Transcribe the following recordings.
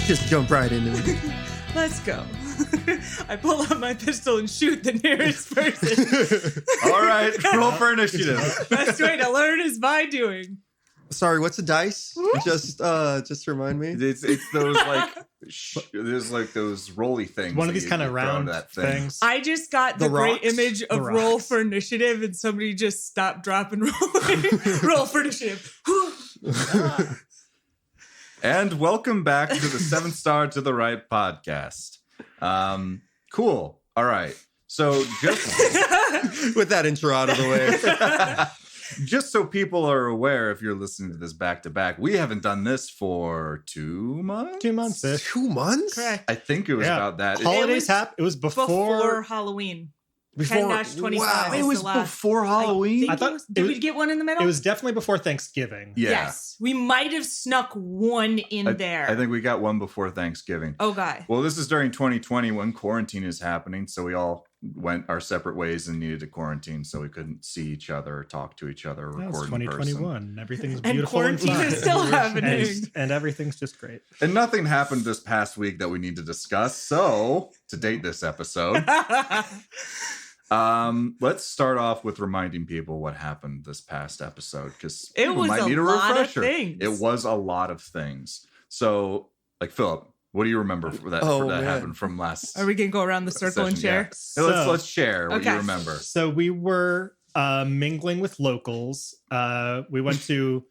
Just jump right into it. Let's go. I pull out my pistol and shoot the nearest person. All right, roll for initiative. Best way to learn is by doing. Sorry, what's the dice? Just remind me. It's those there's like those rolly things. One of these kind of round things. I just got the great rocks? image of roll for initiative, and somebody just stopped, drop, and roll. Roll for initiative. And welcome back to the 7 Star to the Right podcast. Cool. All right. So just With that intro out of the way. just so people are aware, if you're listening to this back to back, we haven't done this for 2 months. 2 months-ish. 2 months? Correct. I think it was about that. Holidays happened. It was Before Halloween. Before 10-25. wow. It was before Halloween. I thought, did we get one in the middle? It was definitely before Thanksgiving. Yeah. Yes. We might have snuck one in there. I think we got one before Thanksgiving. Okay. Well, this is during 2020 when quarantine is happening, so we all went our separate ways and needed to quarantine, so we couldn't see each other or talk to each other or That was record in person. 2021. Everything's And beautiful and quarantine fun. is still happening. And everything's just great. And nothing happened this past week that we need to discuss. So, to date this episode, let's start off with reminding people what happened this past episode, because It people was might a need a lot of refresher. things. It was a lot of things. So, like Philip, what do you remember for that happened from last? Are we going to go around the circle and session? share? Yeah. So let's share what you Okay. remember. So we were mingling with locals. We went to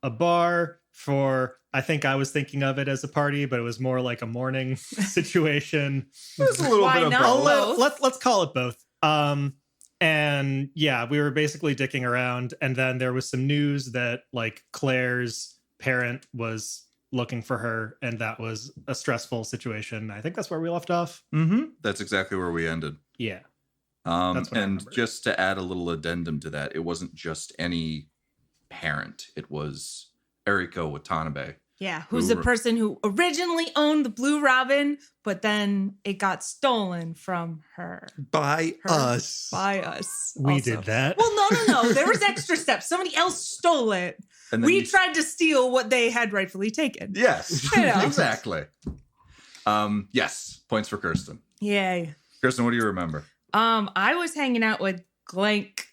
a bar for, I think I was thinking of it as a party, but it was more like a morning situation. There's a little Why bit of not? both. Both? Let's call it both. And yeah, we were basically dicking around, and then there was some news that like Claire's parent was looking for her, and that was a stressful situation. I think that's where we left off. Mm-hmm. That's exactly where we ended. Yeah. And That's what I remember. just to add a little addendum to that, it wasn't just any parent. It was Eriko Watanabe. Yeah, who's the person who originally owned the Blue Robin, but then it got stolen from her. By us. By us. We also. did that. Well, no. There was extra steps. Somebody else stole it. And then We tried to steal what they had rightfully taken. Yes, I know. exactly. Yes, points for Kirsten. Yay. Kirsten, what do you remember? I was hanging out with Glank.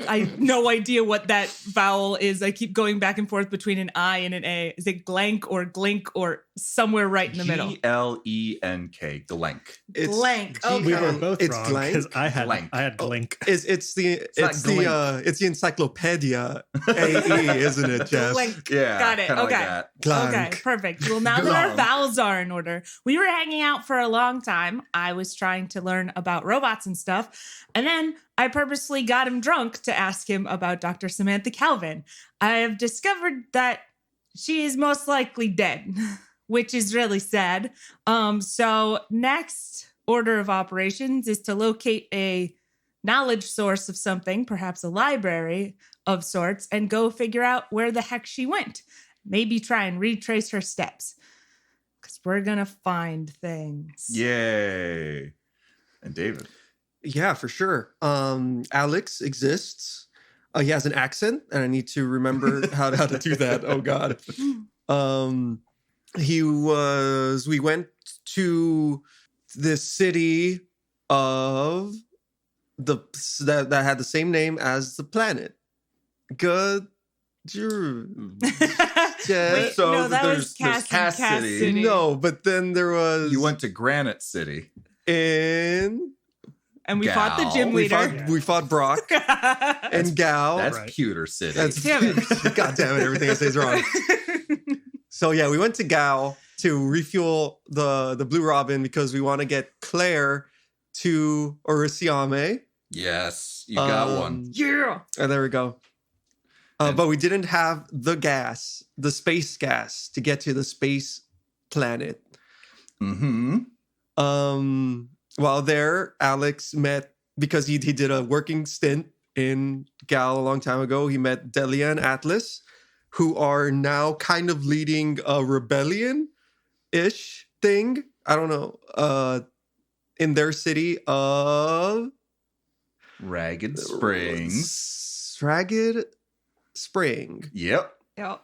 I have no idea what that vowel is. I keep going back and forth between an I and an A. Is it Glank or Glink or somewhere right in the middle? Glenk. Glenk. It's Blank. G- Okay. We were both It's wrong Glank? because I had Glank. Glink. It's the encyclopedia AE, isn't it, Jess? Glank. Yeah, Got it. kinda Okay. like that. Glank. Okay, perfect. Well, now that our Glank. vowels are in order, we were hanging out for a long time. I was trying to learn about robots and stuff. And then I purposely got him drunk to ask him about Dr. Samantha Calvin. I have discovered that she is most likely dead, which is really sad. So next order of operations is to locate a knowledge source of something, perhaps a library of sorts, and go figure out where the heck she went. Maybe try and retrace her steps. Because we're going to find things. Yay. And David. Yeah, for sure. Alex exists. He has an accent, and I need to remember how to do that. Oh God. We went to the city of that had the same name as the planet. Good. Wait, So no, that was there's Cass City. No, but then there was You went to Granite City. in And we fought the Gal. gym we leader. fought Brock and Gal. That's right. Pewter City. That's Damn it. God damn it! Everything I say is wrong. So yeah, we went to Gal to refuel the Blue Robin because we want to get Claire to Orisiame. Yes, you got one. Yeah. And there we go. But we didn't have the gas, the space gas, to get to the space planet. Mm-hmm. While there, Alex met, because he did a working stint in Gal a long time ago, he met Delia and Atlas, who are now kind of leading a rebellion-ish thing. I don't know. In their city of Ragged Springs. Ragged Spring. Yep. Yep.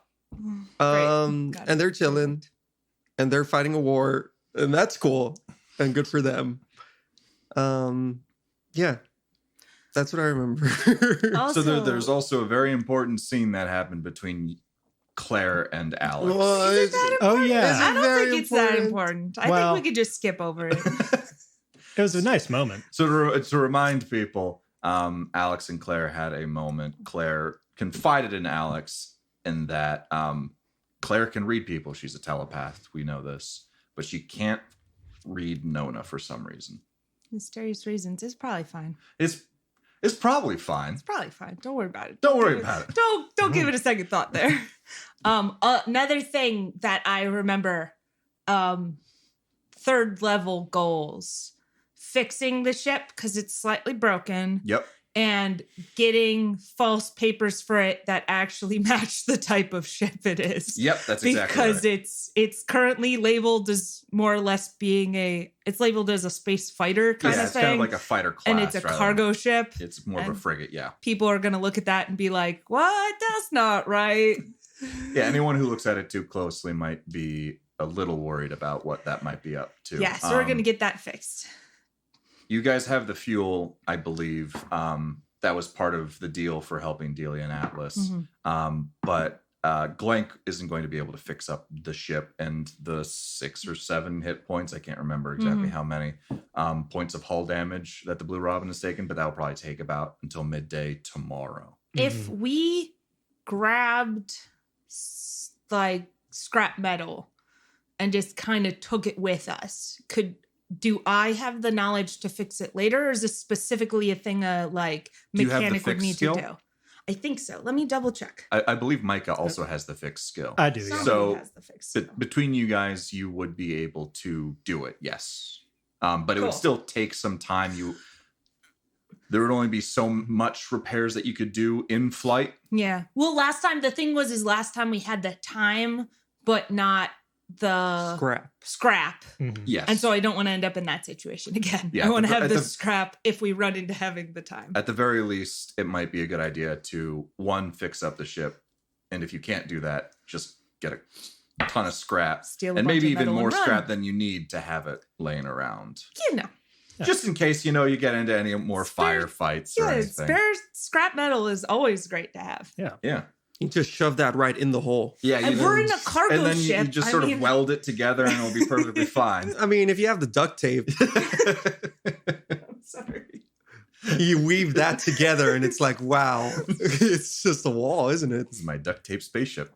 And they're chilling. and they're fighting a war, and that's cool and good for them. Yeah, that's what I remember. Also, So there's also a very important scene that happened between Claire and Alex. Well, is it that Oh, important? yeah. I don't Very think it's that important. important. I Well- think we could just skip over it. It was a nice moment. So to remind people, Alex and Claire had a moment. Claire confided in Alex in that Claire can read people. She's a telepath. We know this. But she can't read Nona for some reason. Mysterious reasons. It's probably fine. It's probably fine. It's probably fine. Don't worry about it. Don't worry about it. Don't give it a second thought there. Another thing that I remember, third level goals, fixing the ship because it's slightly broken. Yep. And getting false papers for it that actually match the type of ship it is. Yep, that's exactly Because right. it's currently labeled as more or less being it's labeled as a space fighter kind Yeah, of it's thing. kind of like a fighter class. and it's a rather cargo than- ship. It's more of a and- frigate, yeah. People are going to look at that and be like, what? That's not right. Yeah, anyone who looks at it too closely might be a little worried about what that might be up to. Yeah, so we're going to get that fixed. You guys have the fuel, I believe. That was part of the deal for helping Delia and Atlas. Mhm. But Glenk isn't going to be able to fix up the ship and the 6 or 7 hit points. I can't remember exactly how many points of hull damage that the Blue Robin has taken, but that'll probably take about until midday tomorrow. If we grabbed like scrap metal and just kind of took it with us, do I have the knowledge to fix it later, or is this specifically a thing a like Do you have the mechanic would fix need skill? to do? I think so. Let me double check. I believe Micah also has the fixed skill. I do, yeah. Somebody So, has the fix skill. Between you guys, you would be able to do it, yes. But it would Cool. still take some time. There would only be so much repairs that you could do in flight. Yeah. Well, last time we had the time, but not the scrap. Mhm. Yes. And so I don't want to end up in that situation again. Yeah, I want to at have the- the scrap if we run into having the time. At the very least, it might be a good idea to, one, fix up the ship. And if you can't do that, just get a ton of scrap. Steal a And bunch maybe of even metal more and run. scrap than you need to have it laying around. You know. Yeah. Just in case, you get into any more Spare- firefights or Yeah, anything. spare scrap metal is always great to have. Yeah. You just shove that right in the hole. Yeah. And we're in a cargo and then ship. you just I sort mean- of weld it together and it'll be perfectly fine. I mean, if you have the duct tape, I'm sorry. you weave that together, and it's like, wow, it's just a wall, isn't it? This is my duct tape spaceship.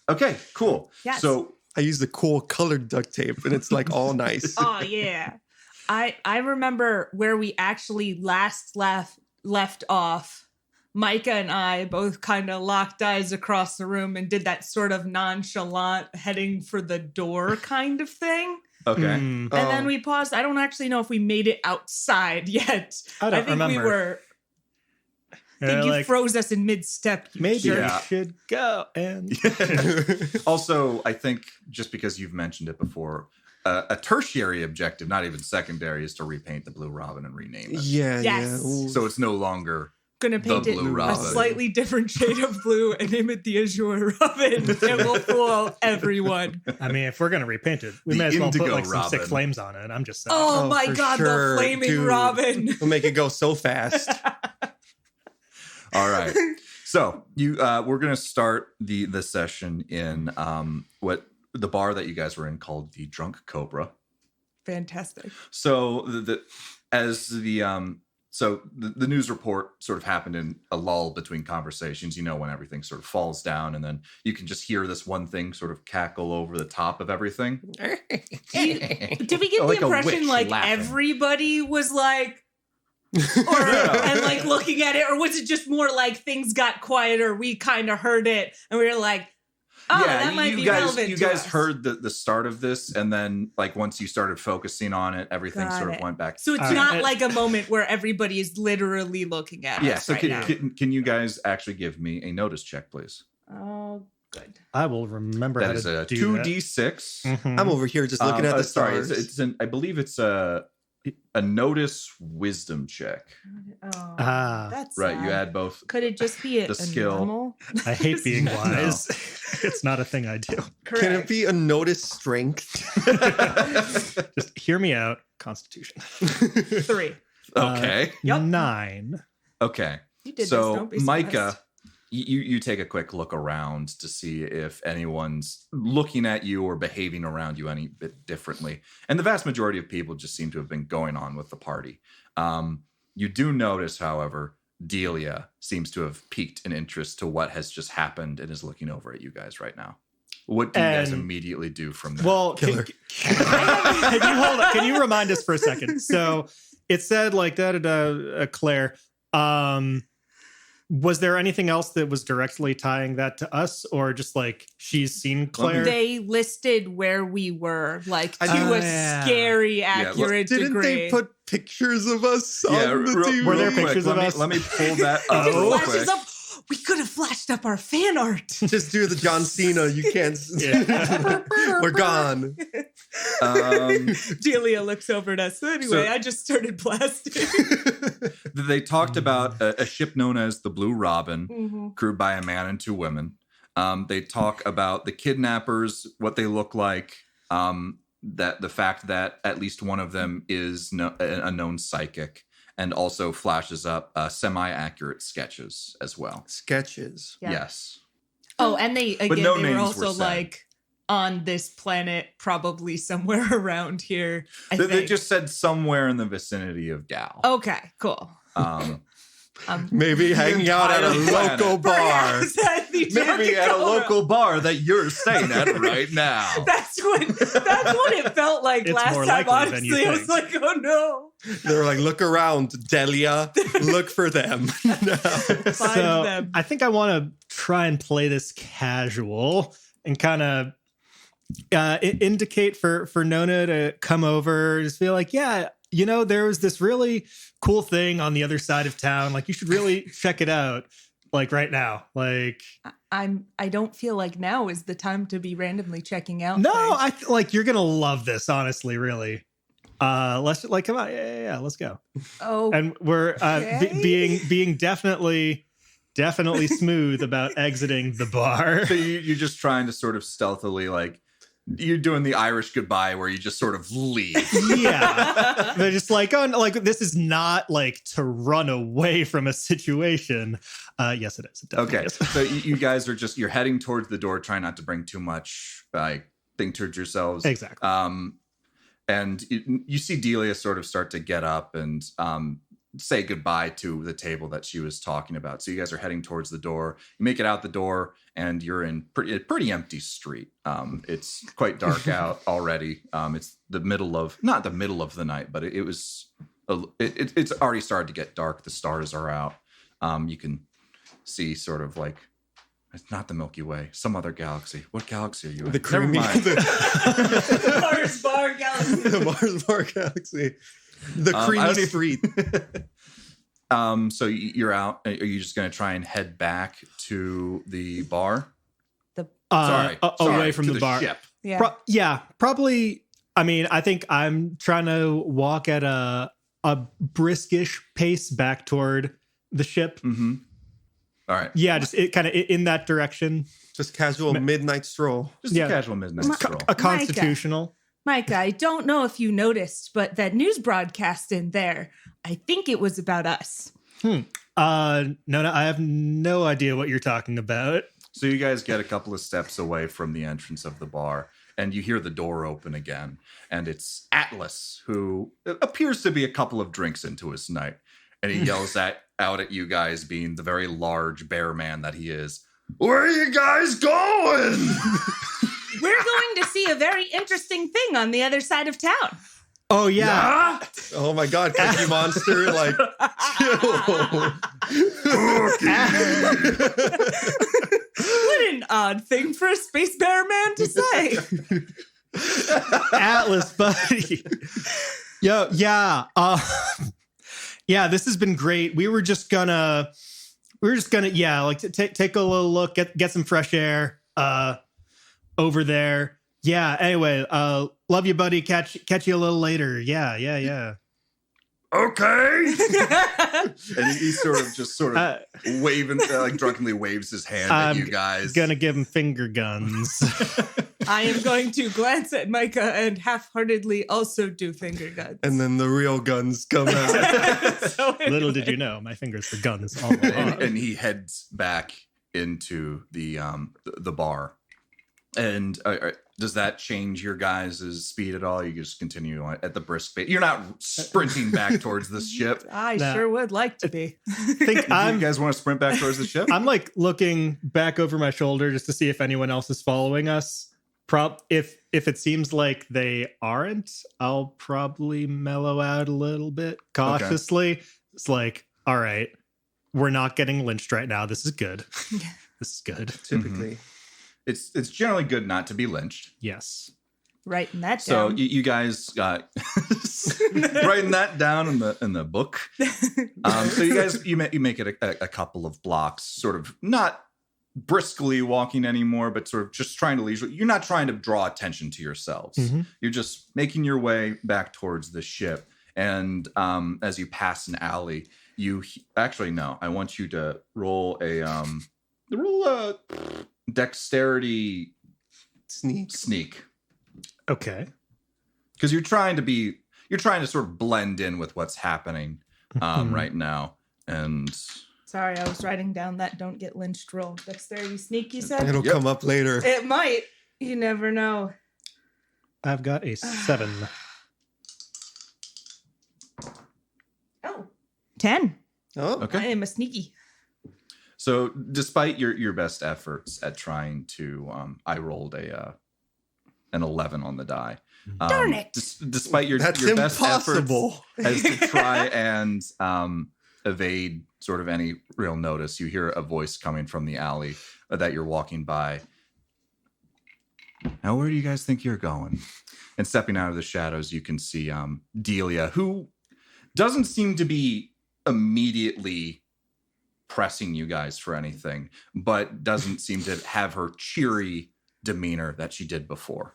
Okay, cool. Yes. So I use the cool colored duct tape, and it's like all nice. Oh yeah. I remember where we actually last left off. Micah and I both kind of locked eyes across the room and did that sort of nonchalant heading for the door kind of thing. okay. And Mm, then we paused. I don't actually know if we made it outside yet. I don't think remember. we were. I think you like, froze us in mid-step. you maybe jerk. Yeah. we should go and Also, I think just because you've mentioned it before, a tertiary objective, not even secondary, is to repaint the Blue Robin and rename it. Yeah, Yes. yeah. Ooh. So it's no longer Gonna paint The it Blue a Robin. slightly different shade of blue and name it the Azure Robin. It will fool everyone. I mean, if we're gonna repaint it, we The may as well put Indigo like some sick Robin. flames on it. I'm just saying. Oh, Oh, my for god, sure, the flaming dude. Robin. We'll make it go so fast. all right. So we're gonna start the session in what the bar that you guys were in called the Drunk Cobra. Fantastic. So the news report sort of happened in a lull between conversations, when everything sort of falls down, and then you can just hear this one thing sort of cackle over the top of everything. Did we get Like the a impression witch like laughing. everybody was like, and like looking at it, or was it just more like things got quieter? We kind of heard it, and we were like, "Oh, that might be relevant." You to guys us. heard the start of this, and then like once you started focusing on it, everything Got sort of it. went back. So it's All right. not like a moment where everybody is literally looking at Yeah. us So right now. can you guys actually give me a notice check, please? Oh, good. I will remember That how is to a do that. 2d6. Mhm. I'm over here just looking at the Sorry, stars. I believe it's a notice wisdom check. Oh, that's Right, you sad. add both. Could it just be the a skill. normal? I hate being wise. It's not a thing I do. Can it be a notice strength? Just hear me out. Constitution. 3? Okay. Yep. 9. Okay. You did So this. Don't be Micah, surprised. you take a quick look around to see if anyone's looking at you or behaving around you any bit differently. And the vast majority of people just seem to have been going on with the party. You do notice, however, Delia seems to have piqued an interest to what has just happened and is looking over at you guys right now. What do you guys And- immediately do from there? Well, can you hold on? Can you remind us for a second? So it said like Claire. Was there anything else that was directly tying that to us, or just like she's seen Claire? They listed where we were, like to I- a yeah. scary, Yeah, accurate Didn't degree. they put pictures of us on the TV? Were there real quick, pictures let of me, us? Let me pull that It up just real flashes quick. up. We could have flashed up our fan art. Just do the John Cena. You can't. Yeah. We're gone. Delia looks over at us. So anyway, So- I just started blasting. They talked about a ship known as the Blue Robin, Mhm. crewed by a man and 2 women. They talk about the kidnappers, what they look like, that the fact that at least one of them is a known psychic, and also flashes up semi-accurate sketches as well. Sketches. Yeah. Yes. Oh, and they again no they names were were also said. like on this planet, probably somewhere around here. I They think. just said somewhere in the vicinity of Gal. Okay, cool. Maybe hanging out at a entire planet. local bar. Perhaps at the Maybe at a Coca-Cola. local bar that you're staying at right now. That's what it felt like It's last more time. likely than you Honestly, I was think. like, oh no, They were like, look around, Delia. Look for them. No. find So them. I think I want to try and play this casual and kind of indicate for Nona to come over, just be like, yeah, you know, there was this really cool thing on the other side of town. Like, you should really check it out. Like right now. Like, I don't feel like now is the time to be randomly checking out. no, things. I like you're gonna love this. Honestly, really. Let's like come on, yeah, let's go. Oh, And we're Okay. being definitely smooth about exiting the bar. So you're just trying to sort of stealthily, like, you're doing the Irish goodbye where you just sort of leave. Yeah, they're just like, oh, no, like this is not like to run away from a situation. Yes, it is. It definitely Okay, is. so you guys are you're heading towards the door, trying not to bring too much thing towards yourselves. Exactly. And you see Delia sort of start to get up and say goodbye to the table that she was talking about. So you guys are heading towards the door. You make it out the door, and you're in a pretty empty street. It's quite dark out already. It's not the middle of the night, but it's already started to get dark. The stars are out. You can see sort of like, it's not the Milky Way, some other galaxy. What galaxy are you in? The Never creamy, mind. Mars Bar Galaxy. the Mars Bar Galaxy. The I creamy don't even- street. So you're out. Are you just going to try and head back to the bar? Sorry, Away from to the bar. ship. Yeah. Yeah, probably. I mean, I think I'm trying to walk at a briskish pace back toward the ship. Mm-hmm. All right. Yeah, just kind of in that direction. Just casual midnight stroll. Just Yeah. a casual midnight stroll. A constitutional. Micah, I don't know if you noticed, but that news broadcast in there, I think it was about us. No, I have no idea what you're talking about. So you guys get a couple of steps away from the entrance of the bar, and you hear the door open again. And it's Atlas, who appears to be a couple of drinks into his night. And he yells out at you guys, being the very large bear man that he is. Where are you guys going? We're going to see a very interesting thing on the other side of town. Oh yeah. Oh my God, Cookie Monster! Like, What an odd thing for a space bear man to say. Atlas, buddy. Yo, yeah. Yeah, this has been great. We were just gonna, yeah, like take a little look, get some fresh air over there. Yeah, anyway, love you, buddy. Catch you a little later. Yeah. okay. And he sort of waving, like drunkenly waves his hand at you guys. Gonna give him finger guns. I am going to glance at Micah and half-heartedly also do finger guns. And then the real guns come out. So Little did you know, my fingers were guns all along. and he heads back into the bar. And does that change your guys' speed at all? You just continue on at the brisk pace. You're not sprinting back towards the ship. I Nah. sure would like to be. think You guys want to sprint back towards the ship? I'm like looking back over my shoulder just to see if anyone else is following us. If it seems like they aren't, I'll probably mellow out a little bit cautiously. Okay. It's like, all right, we're not getting lynched right now. This is good. This is good. Typically. Mm-hmm. It's generally good not to be lynched. Yes. Writing that So down. you guys writing that down in the book. So you guys you make it a couple of blocks, sort of not briskly walking anymore, but sort of just trying to leisurely. You're not trying to draw attention to yourselves. Mm-hmm. You're just making your way back towards the ship. And as you pass an alley, you actually no. I want you to roll a dexterity sneak. Okay. Because you're trying to sort of blend in with what's happening right now. And Sorry, I was writing down that don't get lynched roll. Dexterity sneak, you said? It'll come up later. It might. You never know. I've got a 7. Oh. 10. Oh, okay. I am a sneaky. So despite your best efforts at trying to, I rolled an 11 on the die. Darn it. Despite your that's best impossible. efforts as to try and evade sort of any real notice, you hear a voice coming from the alley that you're walking by. Now, where do you guys think you're going? And stepping out of the shadows, you can see Delia, who doesn't seem to be immediately pressing you guys for anything, but doesn't seem to have her cheery demeanor that she did before.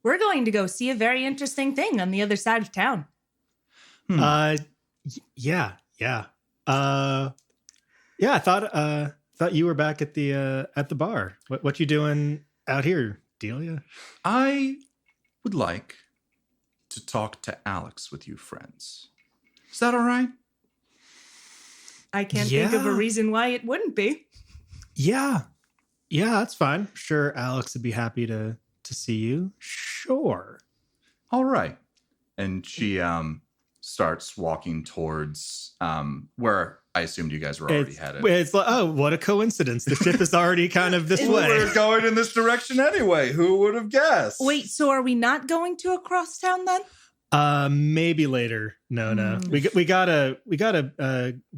We're going to go see a very interesting thing on the other side of town. Yeah. I thought you were back at the bar. What you doing out here, Delia? I would like to talk to Alex with you friends. Is that all right? I can't think of a Yeah. reason why it wouldn't be. Yeah, that's fine. Sure, Alex would be happy to see you. Sure. All right. And she starts walking towards where I assumed you guys were already headed. It's like, oh, what a coincidence. The ship is already kind of this way. We're going in this direction anyway. Who would have guessed? Wait, so are we not going to across town then? Maybe later. No. We gotta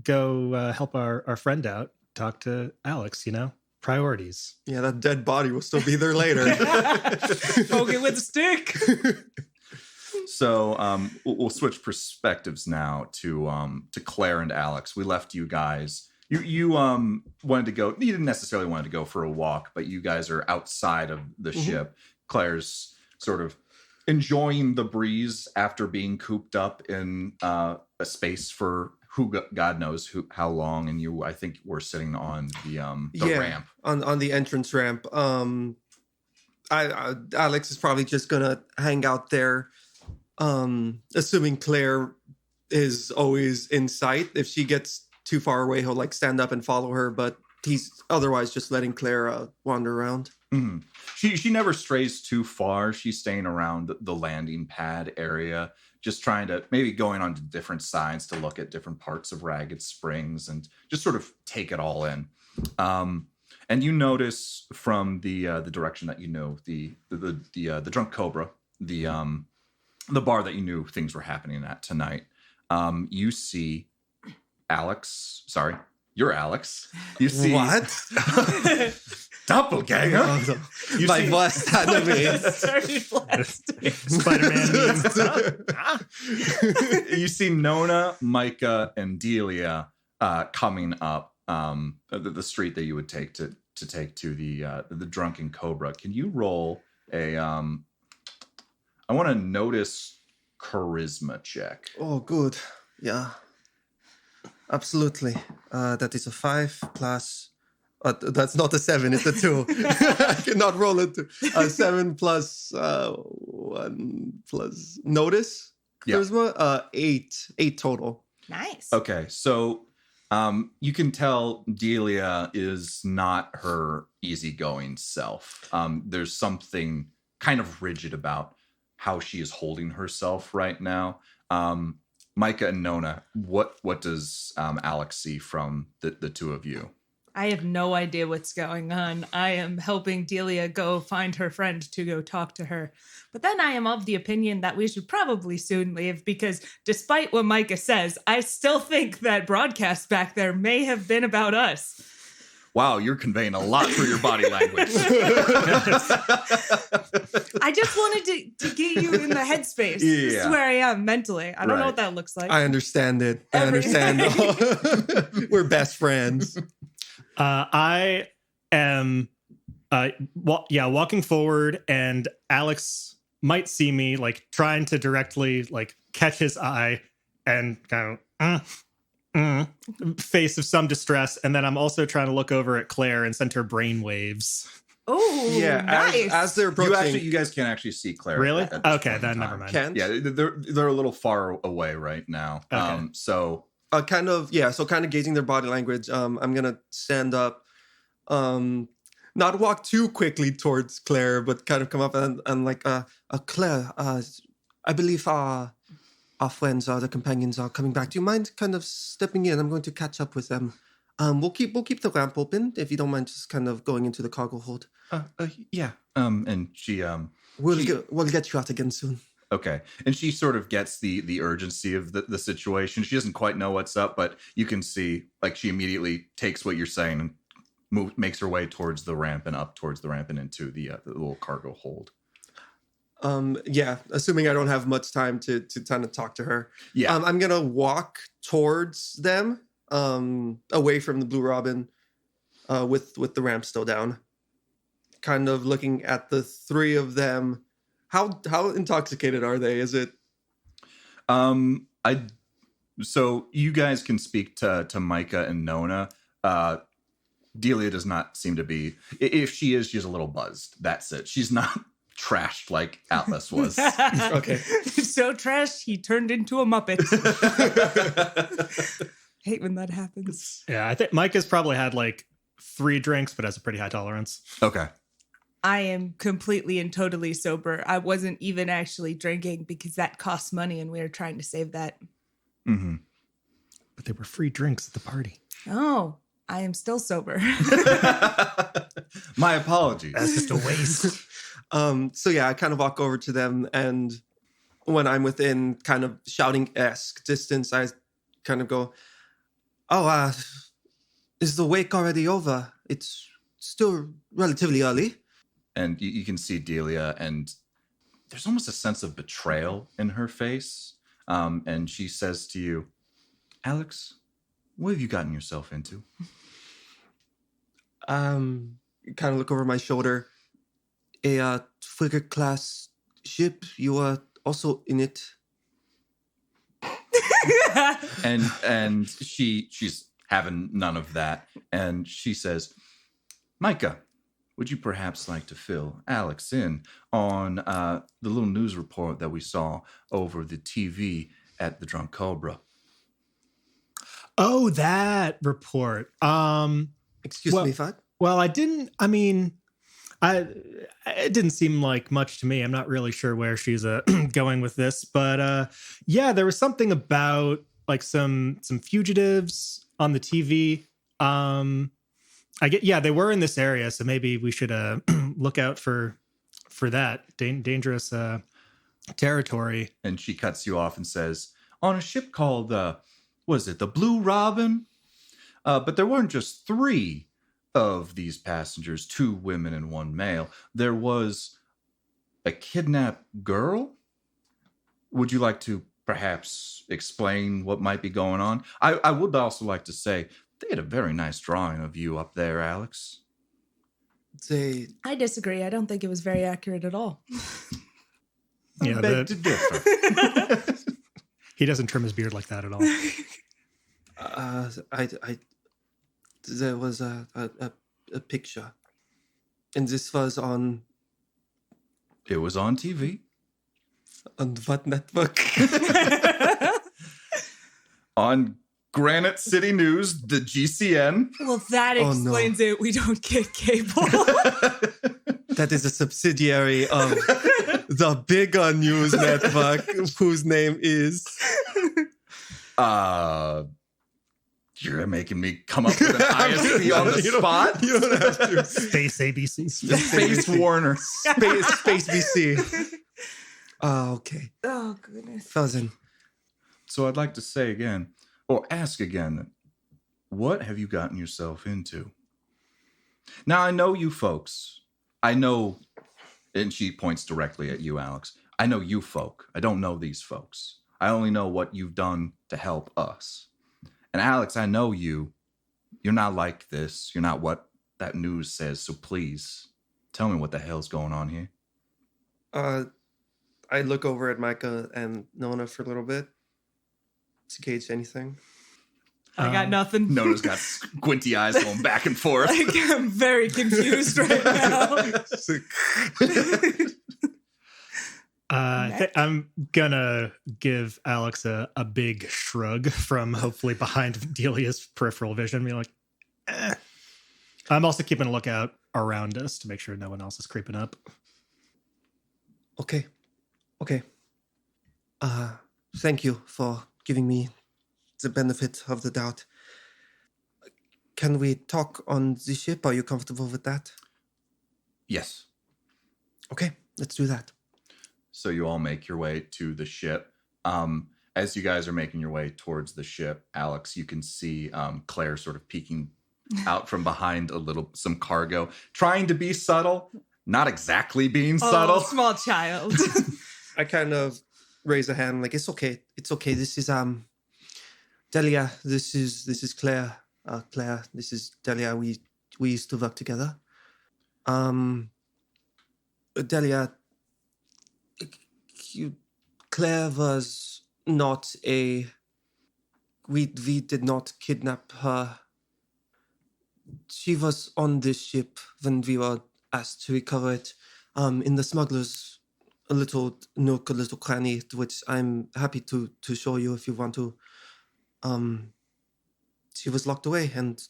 go help our friend out. Talk to Alex. Priorities. Yeah, that dead body will still be there later. Poke it with a stick. So we'll switch perspectives now to Claire and Alex. We left you guys. You wanted to go. You didn't necessarily want to go for a walk, but you guys are outside of the ship. Claire's sort of enjoying the breeze after being cooped up in a space for God knows how long. And you, I think, were sitting on the ramp on the entrance ramp. Alex is probably just gonna hang out there, assuming Claire is always in sight. If she gets too far away, he'll like stand up and follow her, but he's otherwise just letting Claire wander around. Mm-hmm. She never strays too far. She's staying around the landing pad area, just trying to maybe going on to different sides to look at different parts of Ragged Springs and just sort of take it all in. And you notice from the direction that you know the Drunk Cobra, the bar that you knew things were happening at tonight. You see Alex. Sorry, you're Alex. You see What? Doppelganger. You My see- bust anime. Started blasting. Spider-Man meme. You see Nona, Micah, and Delia coming up the street that you would take to take to the Drunken Cobra. Can you roll a I want to notice charisma check. Oh, good. Yeah. Absolutely. That is a 5 plus... that's not a 7, it's a 2. I cannot roll it. 7 plus 1 plus notice. Yeah. Charisma. 8 total. Nice. Okay, so you can tell Delia is not her easygoing self. There's something kind of rigid about how she is holding herself right now. Micah and Nona, what does Alex see from the two of you? I have no idea what's going on. I am helping Delia go find her friend to go talk to her. But then I am of the opinion that we should probably soon leave because despite what Micah says, I still think that broadcast back there may have been about us. Wow, you're conveying a lot through your body language. I just wanted to get you in the headspace. This is where I am mentally. I don't know what that looks like. I understand it. I understand. We're best friends. I am, walking forward, and Alex might see me like trying to directly like catch his eye and kind of face of some distress, and then I'm also trying to look over at Claire and send her brain waves. Oh, yeah! nice. As they're approaching, you guys can't actually see Claire. Really? At this Okay, point then in never time. mind. Can't? Yeah, they're a little far away right now. Okay. So kind of gauging their body language. I'm gonna stand up, not walk too quickly towards Claire, but kind of come up and like, Claire, I believe our friends, the companions, are coming back. Do you mind kind of stepping in? I'm going to catch up with them. We'll keep the ramp open if you don't mind, just kind of going into the cargo hold. yeah. And she We'll get you out again soon. Okay. And she sort of gets the urgency of the situation. She doesn't quite know what's up, but you can see like she immediately takes what you're saying and makes her way towards the ramp and up towards the ramp and into the little cargo hold. Assuming I don't have much time to kind of talk to her. Yeah. I'm gonna walk towards them, away from the Blue Robin, with the ramp still down. Kind of looking at the three of them. How intoxicated are they? Is it? So you guys can speak to Micah and Nona. Delia does not seem to be. If she is, she's a little buzzed. That's it. She's not trashed like Atlas was. Okay. So trashed, he turned into a Muppet. Hate when that happens. Yeah, I think Micah's probably had like 3 drinks, but has a pretty high tolerance. Okay. I am completely and totally sober. I wasn't even actually drinking because that costs money and we were trying to save that. Mm-hmm. But they were free drinks at the party. Oh, I am still sober. My apologies. That's just a waste. So yeah, I kind of walk over to them, and when I'm within kind of shouting-esque distance, I kind of go, "Oh, is the wake already over? It's still relatively early." And you can see Delia, and there's almost a sense of betrayal in her face. And she says to you, "Alex, what have you gotten yourself into?" Kind of look over my shoulder. A frigate class ship. You are also in it. and she's having none of that. And she says, "Micah, would you perhaps like to fill Alex in on the little news report that we saw over the TV at the Drunk Cobra?" Oh, that report. Excuse me, Fat? Well, it didn't seem like much to me. I'm not really sure where she's going with this, but yeah, there was something about like some fugitives on the TV. They were in this area, so maybe we should look out for that dangerous territory. And she cuts you off and says, "On a ship called was it the Blue Robin? But there weren't just 3 of these passengers, 2 women and 1 male. There was a kidnapped girl. Would you like to perhaps explain what might be going on? I would also like to say they had a very nice drawing of you up there, Alex." I disagree. I don't think it was very accurate at all. Yeah, Beg to differ. He doesn't trim his beard like that at all. There was a picture, and this was on It was on TV. what network? On Granite City News, the GCN. Well, that Oh, no. explains it. We don't get cable. That is a subsidiary of the bigger news network, whose name is. You're making me come up with an ISP on the spot. You don't have to. Space ABC. Space Warner. Space BC. Oh, okay. Oh, goodness. Frozen. So I'd like to say again, or ask again, what have you gotten yourself into? Now, I know you folks. I know, and she points directly at you, Alex. I know you folk. I don't know these folks. I only know what you've done to help us. And Alex, I know you. You're not like this. You're not what that news says. So please, tell me what the hell's going on here. I look over at Micah and Nona for a little bit to gauge anything. I got nothing. Nona's got squinty eyes going back and forth. Like, I'm very confused right now. I'm gonna give Alex a big shrug from hopefully behind Delia's peripheral vision, be like, eh. I'm also keeping a lookout around us to make sure no one else is creeping up. Okay. Thank you for giving me the benefit of the doubt. Can we talk on the ship? Are you comfortable with that? Yes. Okay, let's do that. So you all make your way to the ship. As you guys are making your way towards the ship, Alex, you can see Claire sort of peeking out from behind some cargo, trying to be subtle, not exactly being subtle. Small child. I kind of raise a hand like, it's okay. This is Delia. This is Claire. Claire, this is Delia. We used to work together. Delia, Claire was not a. We did not kidnap her. She was on this ship when we were asked to recover it. In the smugglers, a little nook, a little cranny, which I'm happy to show you if you want to. She was locked away, and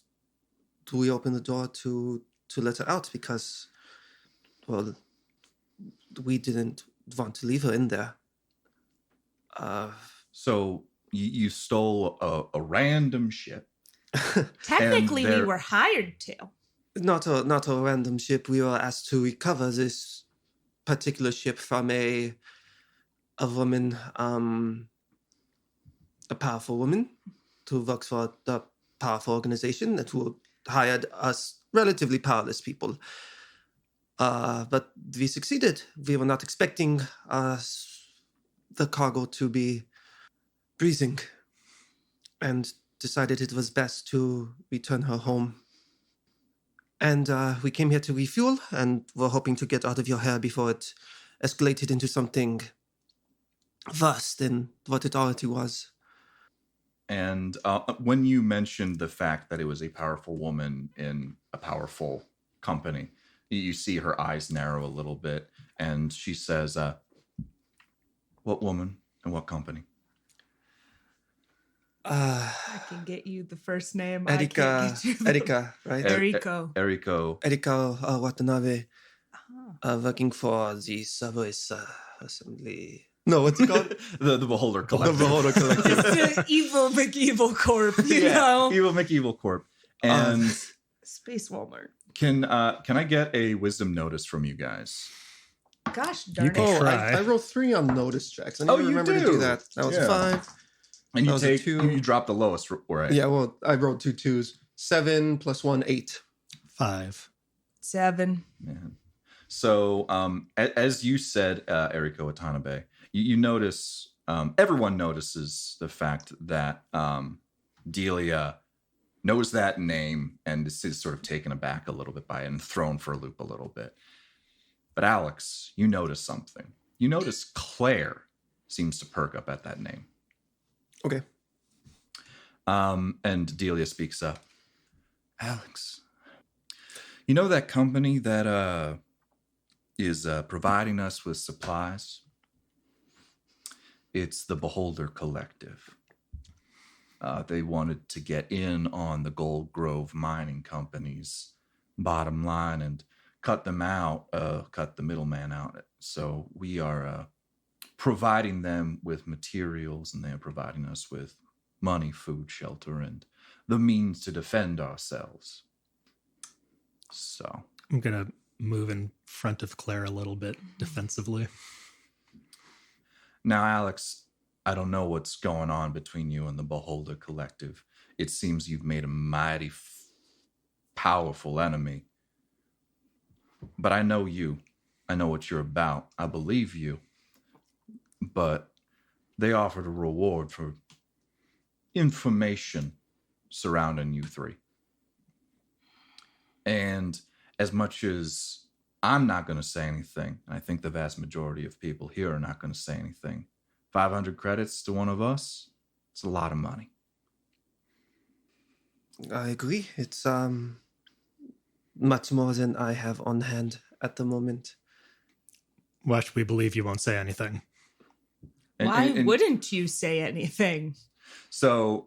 we opened the door to let her out because, well, we didn't want to leave her in there. So you stole a random ship. Technically, we were hired to. Not a random ship. We were asked to recover this particular ship from a woman, a powerful woman, who works for the powerful organization that who hired us relatively powerless people. But we succeeded. We were not expecting the cargo to be breathing, and decided it was best to return her home. And we came here to refuel, and we're hoping to get out of your hair before it escalated into something worse than what it already was. And when you mentioned the fact that it was a powerful woman in a powerful company, you see her eyes narrow a little bit, and she says, what woman and what company? I can get you the first name. Erika, right? Eriko. Eriko Watanabe, working for the Service Assembly. No, what's it called? the Beholder The Collective. Beholder Collective. It's the Evil McEvil Corp, you know? Evil McEvil Corp. And Space Walmart. can I get a wisdom notice from you guys? Gosh darn can it. try. I rolled 3 on notice checks. I Oh, never you remember to do? do that. That was Yeah. 5. And That you was a take 2. you drop the lowest, right? Yeah, well, I rolled 2 2s. 7 plus 1, 8. 5. 7. Man. So, as you said, Eriko Watanabe, you notice, everyone notices the fact that Delia knows that name and is sort of taken aback a little bit by it and thrown for a loop a little bit. But Alex, you notice something. You notice Claire seems to perk up at that name. Okay. And Delia speaks up. Alex, you know that company that is providing us with supplies? It's the Beholder Collective. They wanted to get in on the Gold Grove Mining Company's bottom line and cut them out, cut the middleman out. So we are providing them with materials, and they are providing us with money, food, shelter, and the means to defend ourselves. So I'm going to move in front of Claire a little bit defensively. now, Alex, I don't know what's going on between you and the Beholder Collective. It seems you've made a mighty powerful enemy. But I know you. I know what you're about. I believe you. But they offered a reward for information surrounding you three. And as much as I'm not going to say anything, and I think the vast majority of people here are not going to say anything, 500 credits to one of us, it's a lot of money. I agree. It's much more than I have on hand at the moment. Why should we believe you won't say anything? Why wouldn't you say anything? So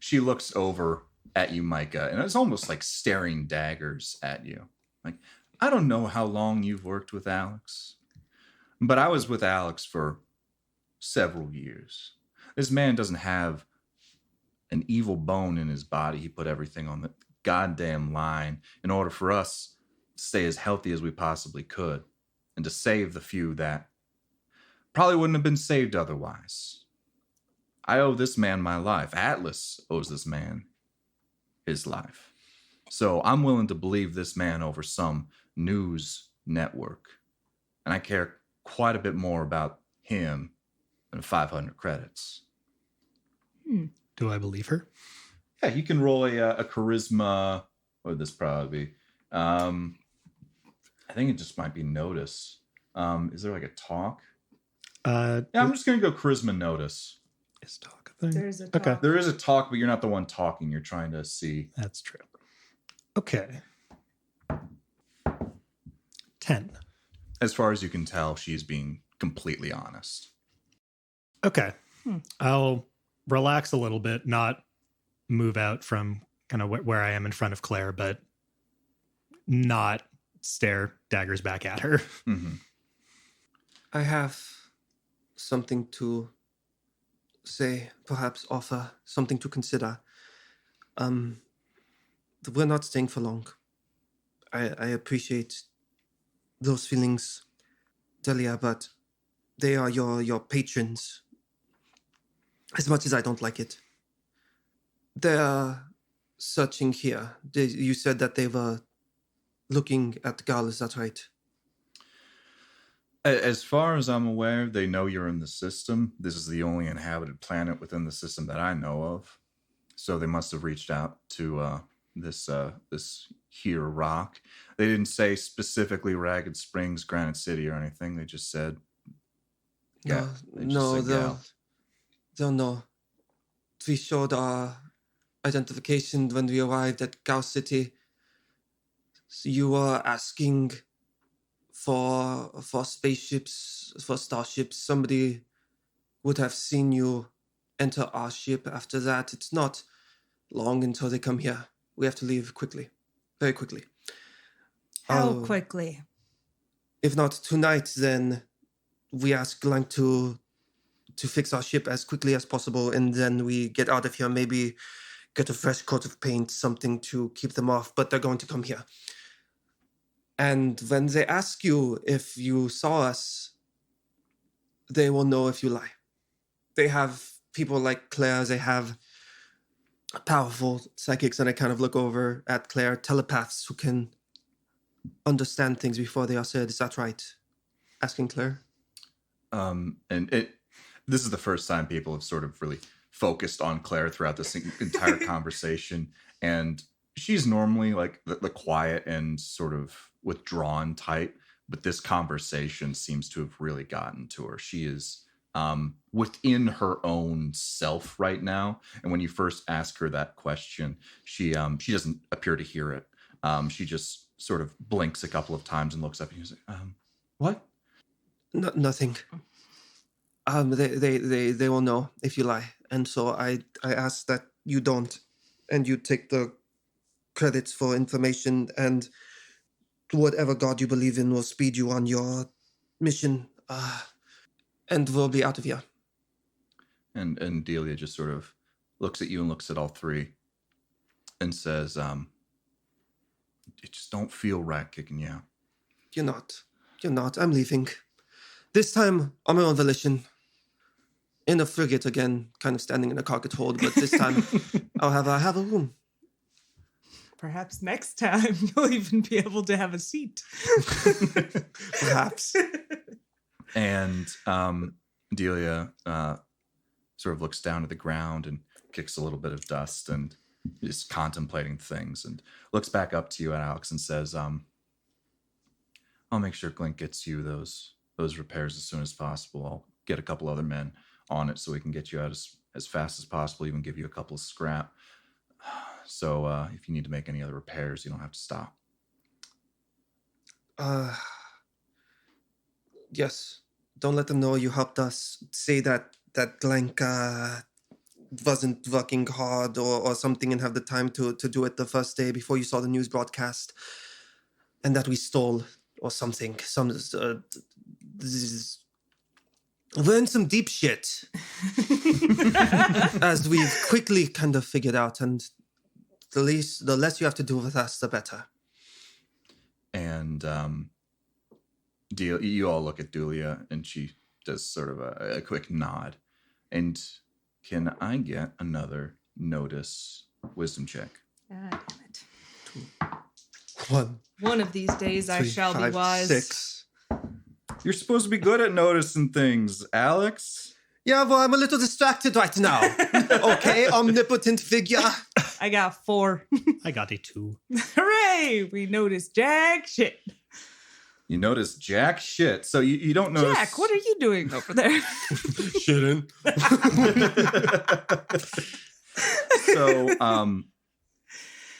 she looks over at you, Micah, and it's almost like staring daggers at you. Like, I don't know how long you've worked with Alex, but I was with Alex for several years. This man doesn't have an evil bone in his body. He put everything on the goddamn line in order for us to stay as healthy as we possibly could and to save the few that probably wouldn't have been saved otherwise. I owe this man my life. Atlas owes this man his life. So I'm willing to believe this man over some news network. And I care quite a bit more about him than 500 credits. Do I believe her? Yeah, you can roll a charisma. What would this probably be? I think it just might be notice. Is there like a talk? Yeah, I'm just going to go charisma notice. Is talk a thing? There's a talk. Okay. There is a talk, but you're not the one talking. You're trying to see. That's true. Okay. 10. As far as you can tell, she's being completely honest. Okay. I'll relax a little bit, not move out from kind of where I am in front of Claire, but not stare daggers back at her. Mm-hmm. I have something to say, perhaps offer, something to consider. We're not staying for long. I appreciate those feelings, Delia, but they are your patrons. As much as I don't like it. They're searching here. You said that they were looking at Gal, is that right? As far as I'm aware, they know you're in the system. This is the only inhabited planet within the system that I know of. So they must have reached out to this here rock. They didn't say specifically Ragged Springs, Granite City, or anything. They just said, No, they'll know. We showed our identification when we arrived at Gal City. So you were asking for spaceships, for starships. Somebody would have seen you enter our ship. After that, it's not long until they come here. We have to leave quickly, very quickly. How quickly? If not tonight, then we ask Glank to fix our ship as quickly as possible, and then we get out of here, maybe get a fresh coat of paint, something to keep them off, but they're going to come here. And when they ask you if you saw us, they will know if you lie. They have people like Claire, they have powerful psychics, and I kind of look over at Claire, telepaths who can understand things before they are said. Is that right? Asking Claire. This is the first time people have sort of really focused on Claire throughout this entire conversation. And she's normally like the quiet and sort of withdrawn type, but this conversation seems to have really gotten to her. She is within her own self right now. And when you first ask her that question, she doesn't appear to hear it. She just sort of blinks a couple of times and looks up and says, "What?" Nothing. They will know if you lie, and so I ask that you don't, and you take the credits for information, and whatever God you believe in will speed you on your mission, and we'll be out of here. And Delia just sort of looks at you and looks at all three, and says, "It just don't feel right kicking you out." You're not. I'm leaving. This time on my own volition. In a frigate again, kind of standing in a carpet hold, but this time I'll have a room. Perhaps next time you'll even be able to have a seat. Perhaps. And Delia sort of looks down to the ground and kicks a little bit of dust and is contemplating things and looks back up to you, Alex, and says, "I'll make sure Glint gets you those repairs as soon as possible. I'll get a couple other men on it so we can get you out as fast as possible, even give you a couple of scrap. So if you need to make any other repairs, you don't have to stop." Yes. Don't let them know you helped us. Say that Glenka wasn't working hard or something and have the time to do it the first day before you saw the news broadcast. And that we stole or something. We're in some deep shit. As we've quickly kind of figured out, and the less you have to do with us, the better. And you all look at Delia, and she does sort of a quick nod. And can I get another notice wisdom check? Ah, damn it. 1, One of these days 3, I shall 5, be wise. 6. You're supposed to be good at noticing things, Alex. Yeah, well, I'm a little distracted right now. Okay, omnipotent figure. I got 4. I got a 2. Hooray! We noticed jack shit. You notice jack shit. So you don't notice. Jack, what are you doing over there? Shitting. So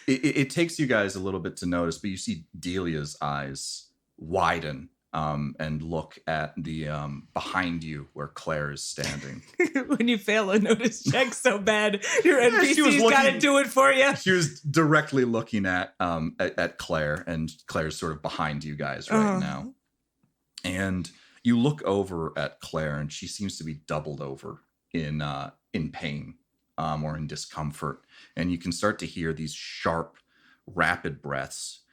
it takes you guys a little bit to notice, but you see Delia's eyes widen and look at the behind you where Claire is standing. When you fail a notice check so bad, your NPC's got to do it for you. She was directly looking at Claire, and Claire's sort of behind you guys right now. And you look over at Claire, and she seems to be doubled over in pain or in discomfort. And you can start to hear these sharp, rapid breaths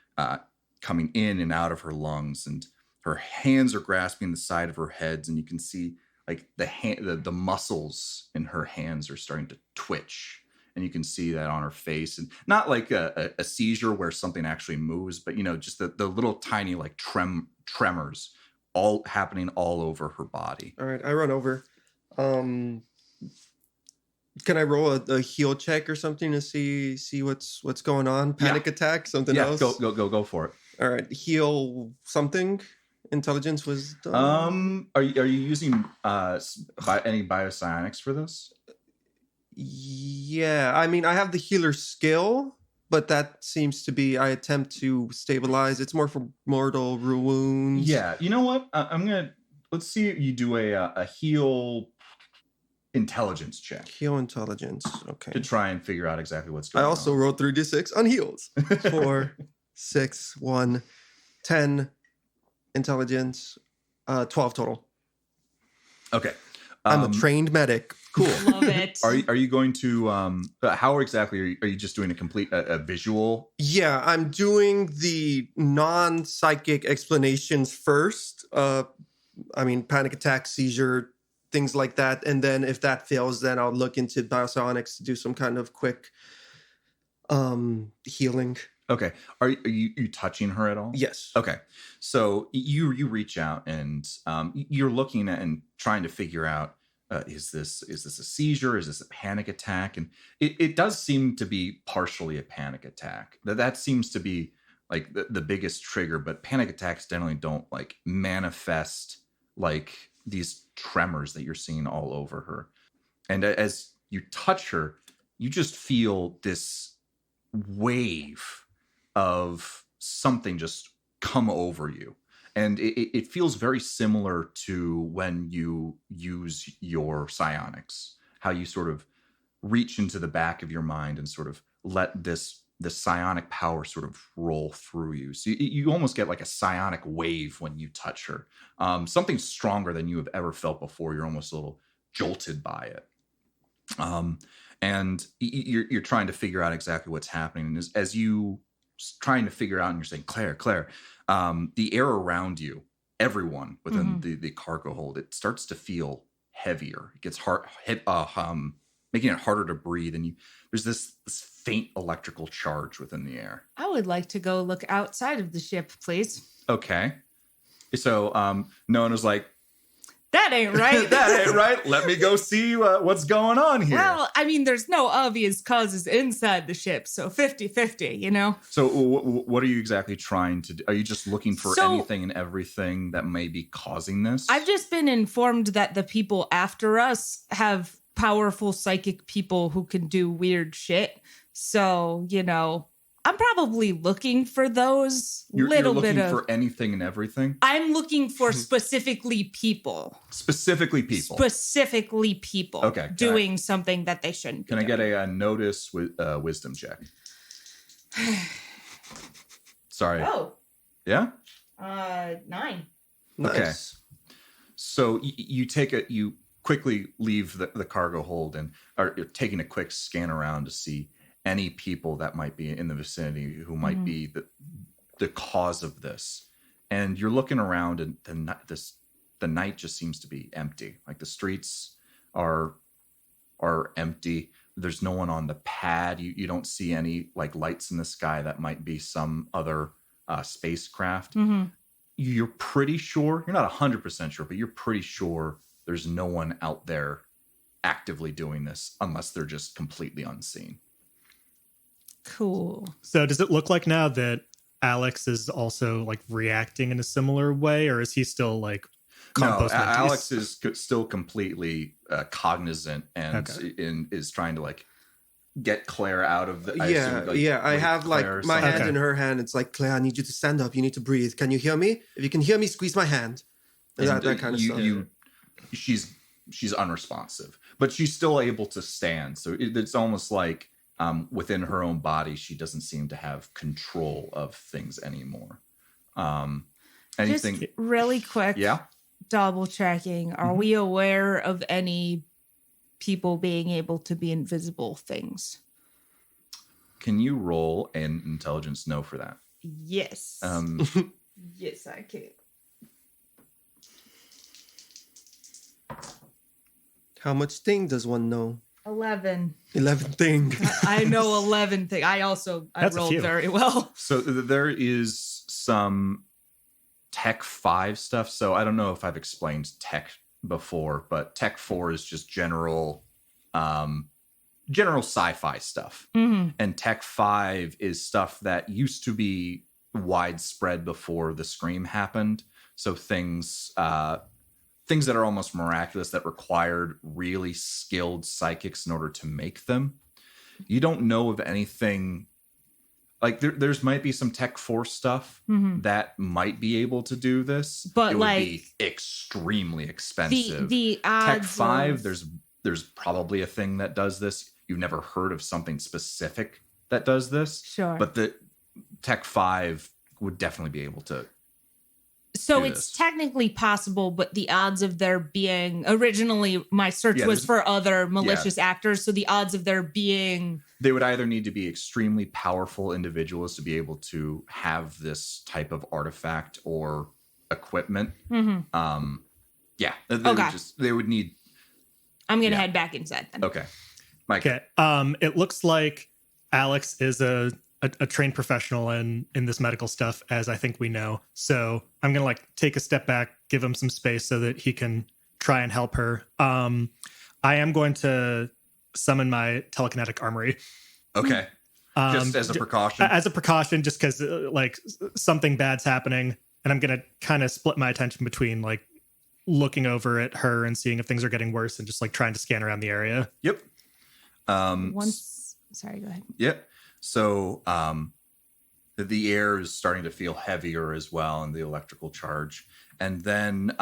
coming in and out of her lungs, and her hands are grasping the side of her head, and you can see like the muscles in her hands are starting to twitch, and you can see that on her face, and not like a seizure where something actually moves, but just the little tiny like tremors all happening all over her body. All right, I run over. Can I roll a heal check or something to see what's going on? Panic attack, something else? Go for it. All right, heal something. Intelligence wisdom. Are you using any biopsionics for this? Yeah, I mean, I have the healer skill, but that seems to be I attempt to stabilize. It's more for mortal wounds. Yeah, you know what? Let's see if you do a heal intelligence check. Heal intelligence. Okay. To try and figure out exactly what's going on. I also rolled 3d6 on heals. 4, 6, 1, 10. Intelligence, 12 total. Okay. I'm a trained medic. Cool. Love it. Are you going to how exactly are you just doing a complete a visual? Yeah, I'm doing the non-psychic explanations first. I mean, panic attack, seizure, things like that, and then if that fails, then I'll look into biopsionics to do some kind of quick healing. Okay. Are you touching her at all? Yes. Okay. So you reach out and you're looking at and trying to figure out is this a seizure? Is this a panic attack? And it does seem to be partially a panic attack. That seems to be like the biggest trigger, but panic attacks generally don't like manifest like these tremors that you're seeing all over her. And as you touch her, you just feel this wave of something just come over you. And it feels very similar to when you use your psionics, how you sort of reach into the back of your mind and sort of let this psionic power sort of roll through you. So you almost get like a psionic wave when you touch her. Something stronger than you have ever felt before. You're almost a little jolted by it. And you're trying to figure out exactly what's happening. And as you trying to figure out, and you're saying, Claire, the air around you, everyone within the cargo hold, it starts to feel heavier. It gets making it harder to breathe. And there's this faint electrical charge within the air. I would like to go look outside of the ship, please. Okay. So Nona's like, That ain't right. that ain't right. Let me go see what's going on here. Well, I mean, there's no obvious causes inside the ship, so 50-50, you know? So what are you exactly trying to do? Are you just looking for anything and everything that may be causing this? I've just been informed that the people after us have powerful psychic people who can do weird shit. So, you know, I'm probably looking for those. You're looking for anything and everything? I'm looking for specifically people. Specifically people. Okay. Doing something that they shouldn't be Can I get a notice with wisdom check? Sorry. Oh. Yeah? 9. Nice. Okay. So you quickly leave the cargo hold and are taking a quick scan around to see any people that might be in the vicinity who might be the cause of this. And you're looking around, and the night just seems to be empty. Like the streets are empty. There's no one on the pad. You don't see any like lights in the sky that might be some other spacecraft. You're pretty sure, you're not 100% sure, but you're pretty sure there's no one out there actively doing this unless they're just completely unseen. Cool. So does it look like now that Alex is also like reacting in a similar way, or is he still like compost? No, Alex is still completely cognizant and is trying to like get Claire out of the. I have like my hand in her hand. It's like, Claire, I need you to stand up. You need to breathe. Can you hear me? If you can hear me, squeeze my hand. That kind of stuff. She's unresponsive, but she's still able to stand. So it's almost like within her own body, she doesn't seem to have control of things anymore. Anything just really quick? Yeah. Double checking. Are we aware of any people being able to be invisible things? Can you roll an intelligence no for that? Yes. Yes, I can. How much thing does one know? 11. 11 thing. I know 11 thing. I rolled very well. So there is some Tech 5 stuff. So I don't know if I've explained Tech before, but Tech 4 is just general sci-fi stuff. And Tech 5 is stuff that used to be widespread before the Scream happened. So things that are almost miraculous that required really skilled psychics in order to make them. You don't know of anything like there's might be some Tech 4 stuff that might be able to do this, but it like would be extremely expensive. The odds Tech 5, there's probably a thing that does this. You've never heard of something specific that does this. Sure. But the Tech 5 would definitely be able to. So it's technically possible, but the odds of there being originally my search was for other malicious actors. So the odds of there being, they would either need to be extremely powerful individuals to be able to have this type of artifact or equipment. They would need. I'm going to head back inside then. Okay. Mike. Okay. It looks like Alex is a trained professional in this medical stuff, as I think we know. So I'm going to like take a step back, give him some space so that he can try and help her. I am going to summon my telekinetic armory. Okay. Just as a precaution. As a precaution, just because like something bad's happening. And I'm going to kind of split my attention between like looking over at her and seeing if things are getting worse and just like trying to scan around the area. Yep. Sorry, go ahead. Yep. So the air is starting to feel heavier as well, and the electrical charge. And then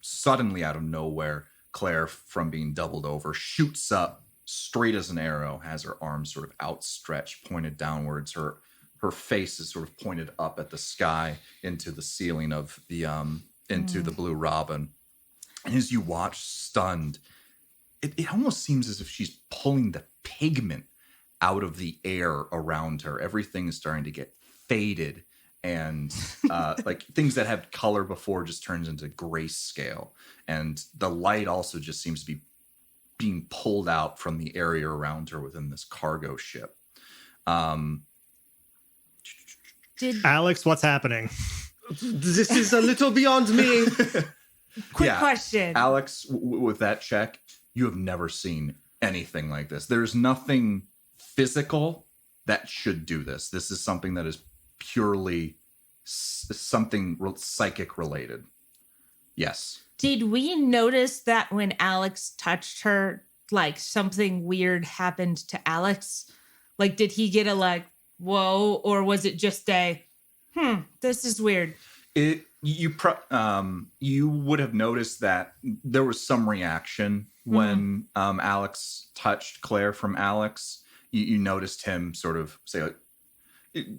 suddenly out of nowhere, Claire, from being doubled over, shoots up straight as an arrow, has her arms sort of outstretched, pointed downwards. Her face is sort of pointed up at the sky into the ceiling of the into the Blue Robin. And as you watch, stunned, it almost seems as if she's pulling the pigment out of the air around her. Everything is starting to get faded, and like things that had color before just turns into grayscale. And the light also just seems to be being pulled out from the area around her within this cargo ship. Alex, what's happening? This is a little beyond me. Quick question. Alex, with that check, you have never seen anything like this. There's nothing physical that should do this. This is something that is purely something psychic related. Yes. Did we notice that when Alex touched her, like something weird happened to Alex? Like, did he get a like, whoa, or was it just a, this is weird? You would have noticed that there was some reaction when Alex touched Claire from Alex. You noticed him sort of say, like,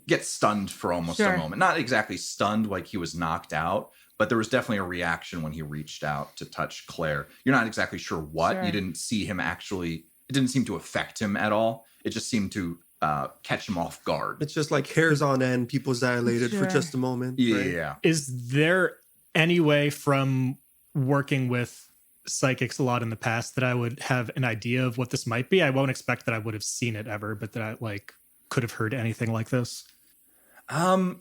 get stunned for almost a moment. Not exactly stunned like he was knocked out, but there was definitely a reaction when he reached out to touch Claire. You're not exactly sure what. Sure. You didn't see him actually. It didn't seem to affect him at all. It just seemed to catch him off guard. It's just like hairs on end, pupils dilated for just a moment. Yeah. Right? Is there any way from working with psychics a lot in the past that I would have an idea of what this might be? I won't expect that I would have seen it ever, but that I like could have heard anything like this.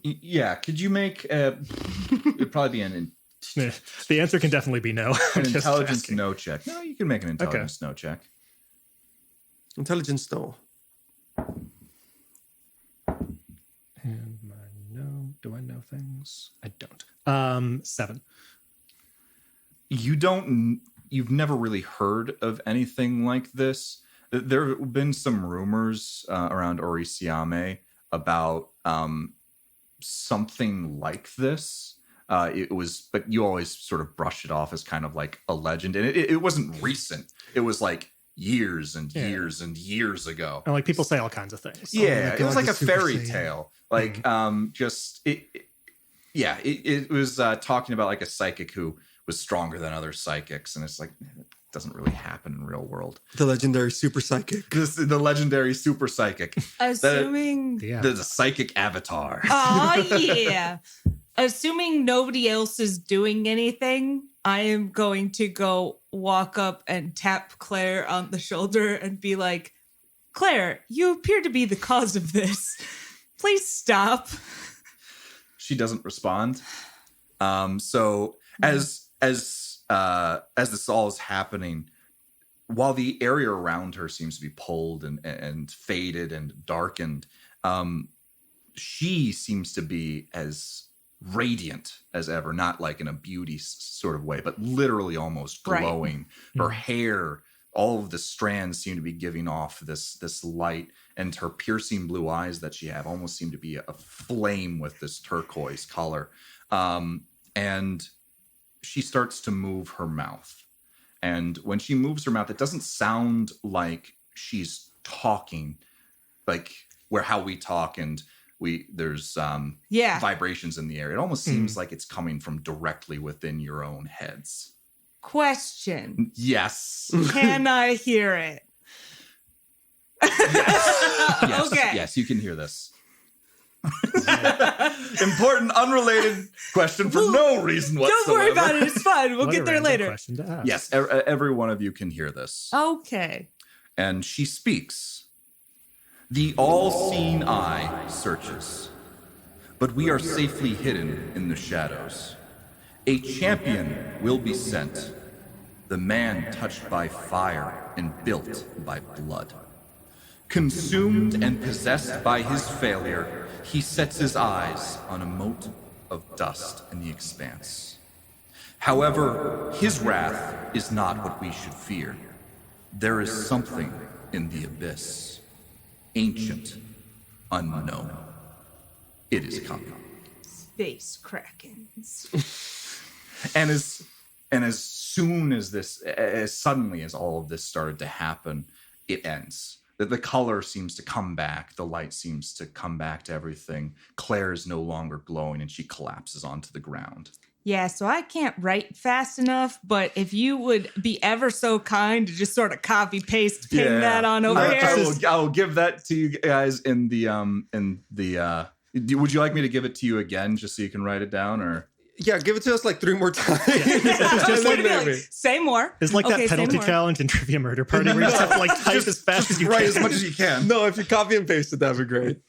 Yeah. Could you make it'd probably be the answer can definitely be no. An intelligence no check. No, you can make an intelligence no check. Intelligence no. And my no. Do I know things? I don't. 7. You've never really heard of anything like this. There have been some rumors around Orisiame about something like this. It was, but you always sort of brush it off as kind of like a legend, and it wasn't recent. It was like years and years and years ago. And like people say all kinds of things. Yeah, it was like a fairy tale. Like it was talking about like a psychic who was stronger than other psychics, and it's like it doesn't really happen in real world. The legendary super psychic. The legendary super psychic. Assuming the psychic avatar. Oh yeah. Assuming nobody else is doing anything, I am going to go walk up and tap Claire on the shoulder and be like, Claire, you appear to be the cause of this. Please stop. She doesn't respond. So as this all is happening, while the area around her seems to be pulled and faded and darkened, she seems to be as radiant as ever, not like in a beauty sort of way, but literally almost glowing. Right. Her hair, all of the strands seem to be giving off this light, and her piercing blue eyes that she had almost seem to be a flame with this turquoise color. And she starts to move her mouth. And when she moves her mouth, it doesn't sound like she's talking, like how we talk and there's vibrations in the air. It almost seems like it's coming from directly within your own heads. Question. Yes. Can I hear it? Yes. Okay. Yes, you can hear this. Important, unrelated question for no reason whatsoever. Don't worry about it. It's fine. We'll get there later. Question to ask. Yes, every one of you can hear this. Okay. And she speaks. The all-seeing eye searches, but we are safely hidden in the shadows. A champion will be sent, the man touched by fire and built by blood. Consumed and possessed by his failure, he sets his eyes on a mote of dust in the expanse. However, his wrath is not what we should fear. There is something in the abyss, ancient, unknown. It is coming. Space Krakens. And as soon as this, as suddenly as all of this started to happen, it ends. The color seems to come back. The light seems to come back to everything. Claire is no longer glowing, and she collapses onto the ground. Yeah, so I can't write fast enough, but if you would be ever so kind to just sort of copy paste pin that on over here. I will give that to you guys in the would you like me to give it to you again just so you can write it down, or? Yeah, give it to us like 3 more times. It's just like, say more. It's like that penalty challenge in Trivia Murder Party where you just have to like type as fast as you write can. as much as you can. No, if you copy and paste it, that'd be great.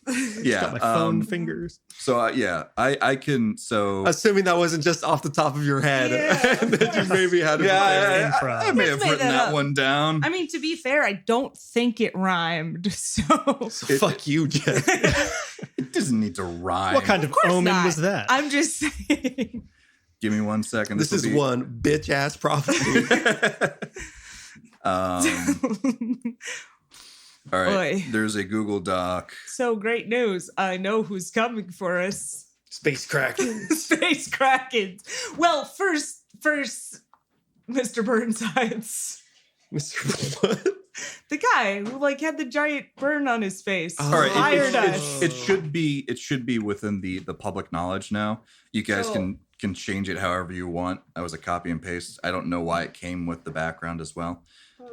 Yeah, got my phone fingers. So I can. So assuming that wasn't just off the top of your head, and that you maybe had. I may have written that one down. I mean, to be fair, I don't think it rhymed. So fuck you, Jen. It doesn't need to rhyme. What kind of omen was that? I'm just saying. Give me 1 second. This is one bitch ass prophecy. All right. Boy. There's a Google Doc. So great news. I know who's coming for us. Space Krakens. Space Krakens. Well, first, Mr. Burnsides. Mr. What? The guy who like had the giant burn on his face. All right, Hired us. it should be within the public knowledge now. You guys can change it however you want. I was a copy and paste. I don't know why it came with the background as well.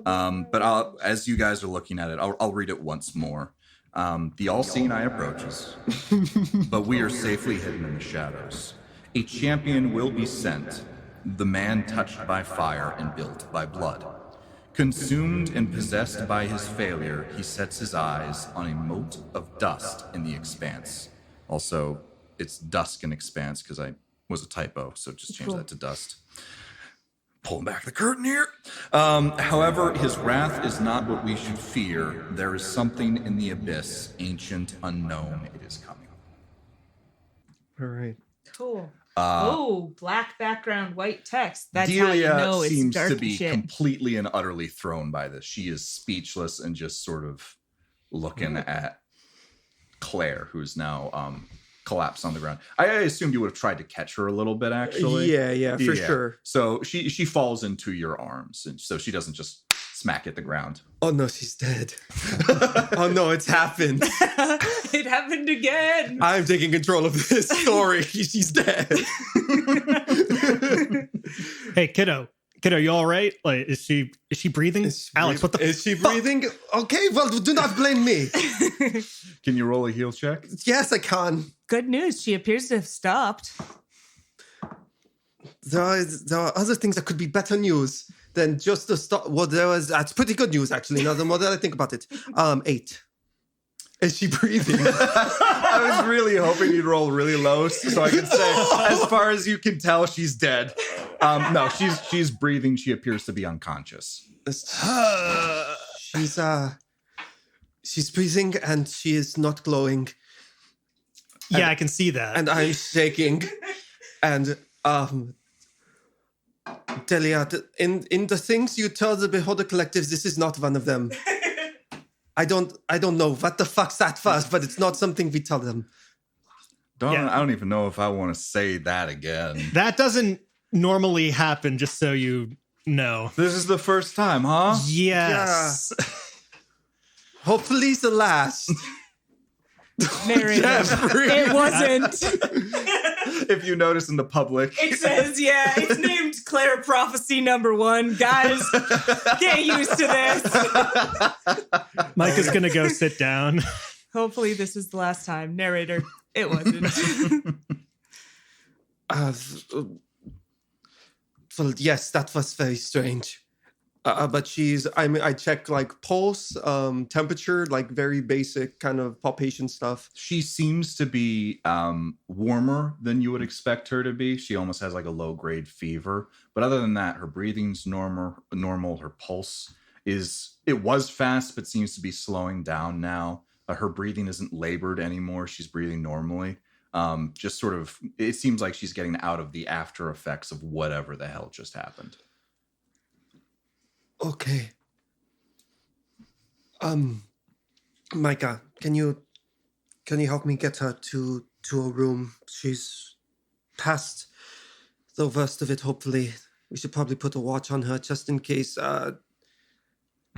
But as you guys are looking at it, I'll read it once more. The all-seeing eye approaches, but we are safely hidden in the shadows. A champion will be sent, the man touched by fire and built by blood. Consumed and possessed by his failure, he sets his eyes on a mote of dust in the expanse. Also, it's dusk and expanse because I was a typo, so just change that to dust. Pulling back the curtain here. However, his wrath is not what we should fear. There is something in the abyss, ancient, unknown. It is coming. All right. Cool. Black background, white text. That's Delia how you know it's seems dark to be shit. completely and utterly thrown by this. She is speechless and just sort of looking at Claire, who's now collapsed on the ground. I assumed you would have tried to catch her a little bit, actually. Yeah, for sure. So she falls into your arms, and so she doesn't just smack at the ground. Oh no, she's dead. Oh no, it's happened. It happened again. I'm taking control of this story. She's dead. Hey, kiddo, you all right? Like, is she breathing? Alex, what the? Is she breathing? Okay, well, do not blame me. Can you roll a heal check? Yes, I can. Good news. She appears to have stopped. There are other things that could be better news than just the stop. Well, that's pretty good news, actually. Now, the more that I think about it. 8. Is she breathing? I was really hoping you'd roll really low so I could say, as far as you can tell, she's dead. No, she's breathing. She appears to be unconscious. She's breathing and she is not glowing. Yeah, I can see that. And I'm shaking. And Delia, in the things you tell the Beholder Collective, this is not one of them. I don't know what the fuck's that first, but it's not something we tell them. I don't even know if I want to say that again. That doesn't normally happen, just so you know. This is the first time, huh? Yes. Yeah. Hopefully it's the last. Narrator. It wasn't. If you notice in the public. It says, yeah, it's named Claire Prophecy #1. Guys, get used to this. Mike is going to go sit down. Hopefully this is the last time. Narrator, it wasn't. Well, yes, that was very strange. But I check like pulse, temperature, like very basic kind of palpation stuff. She seems to be warmer than you would expect her to be. She almost has like a low grade fever. But other than that, her breathing's normal. Her pulse was fast, but seems to be slowing down now. Her breathing isn't labored anymore. She's breathing normally. Just sort of, it seems like she's getting out of the after effects of whatever the hell just happened. Okay. Micah, can you help me get her to a room? She's past the worst of it, hopefully. We should probably put a watch on her just in case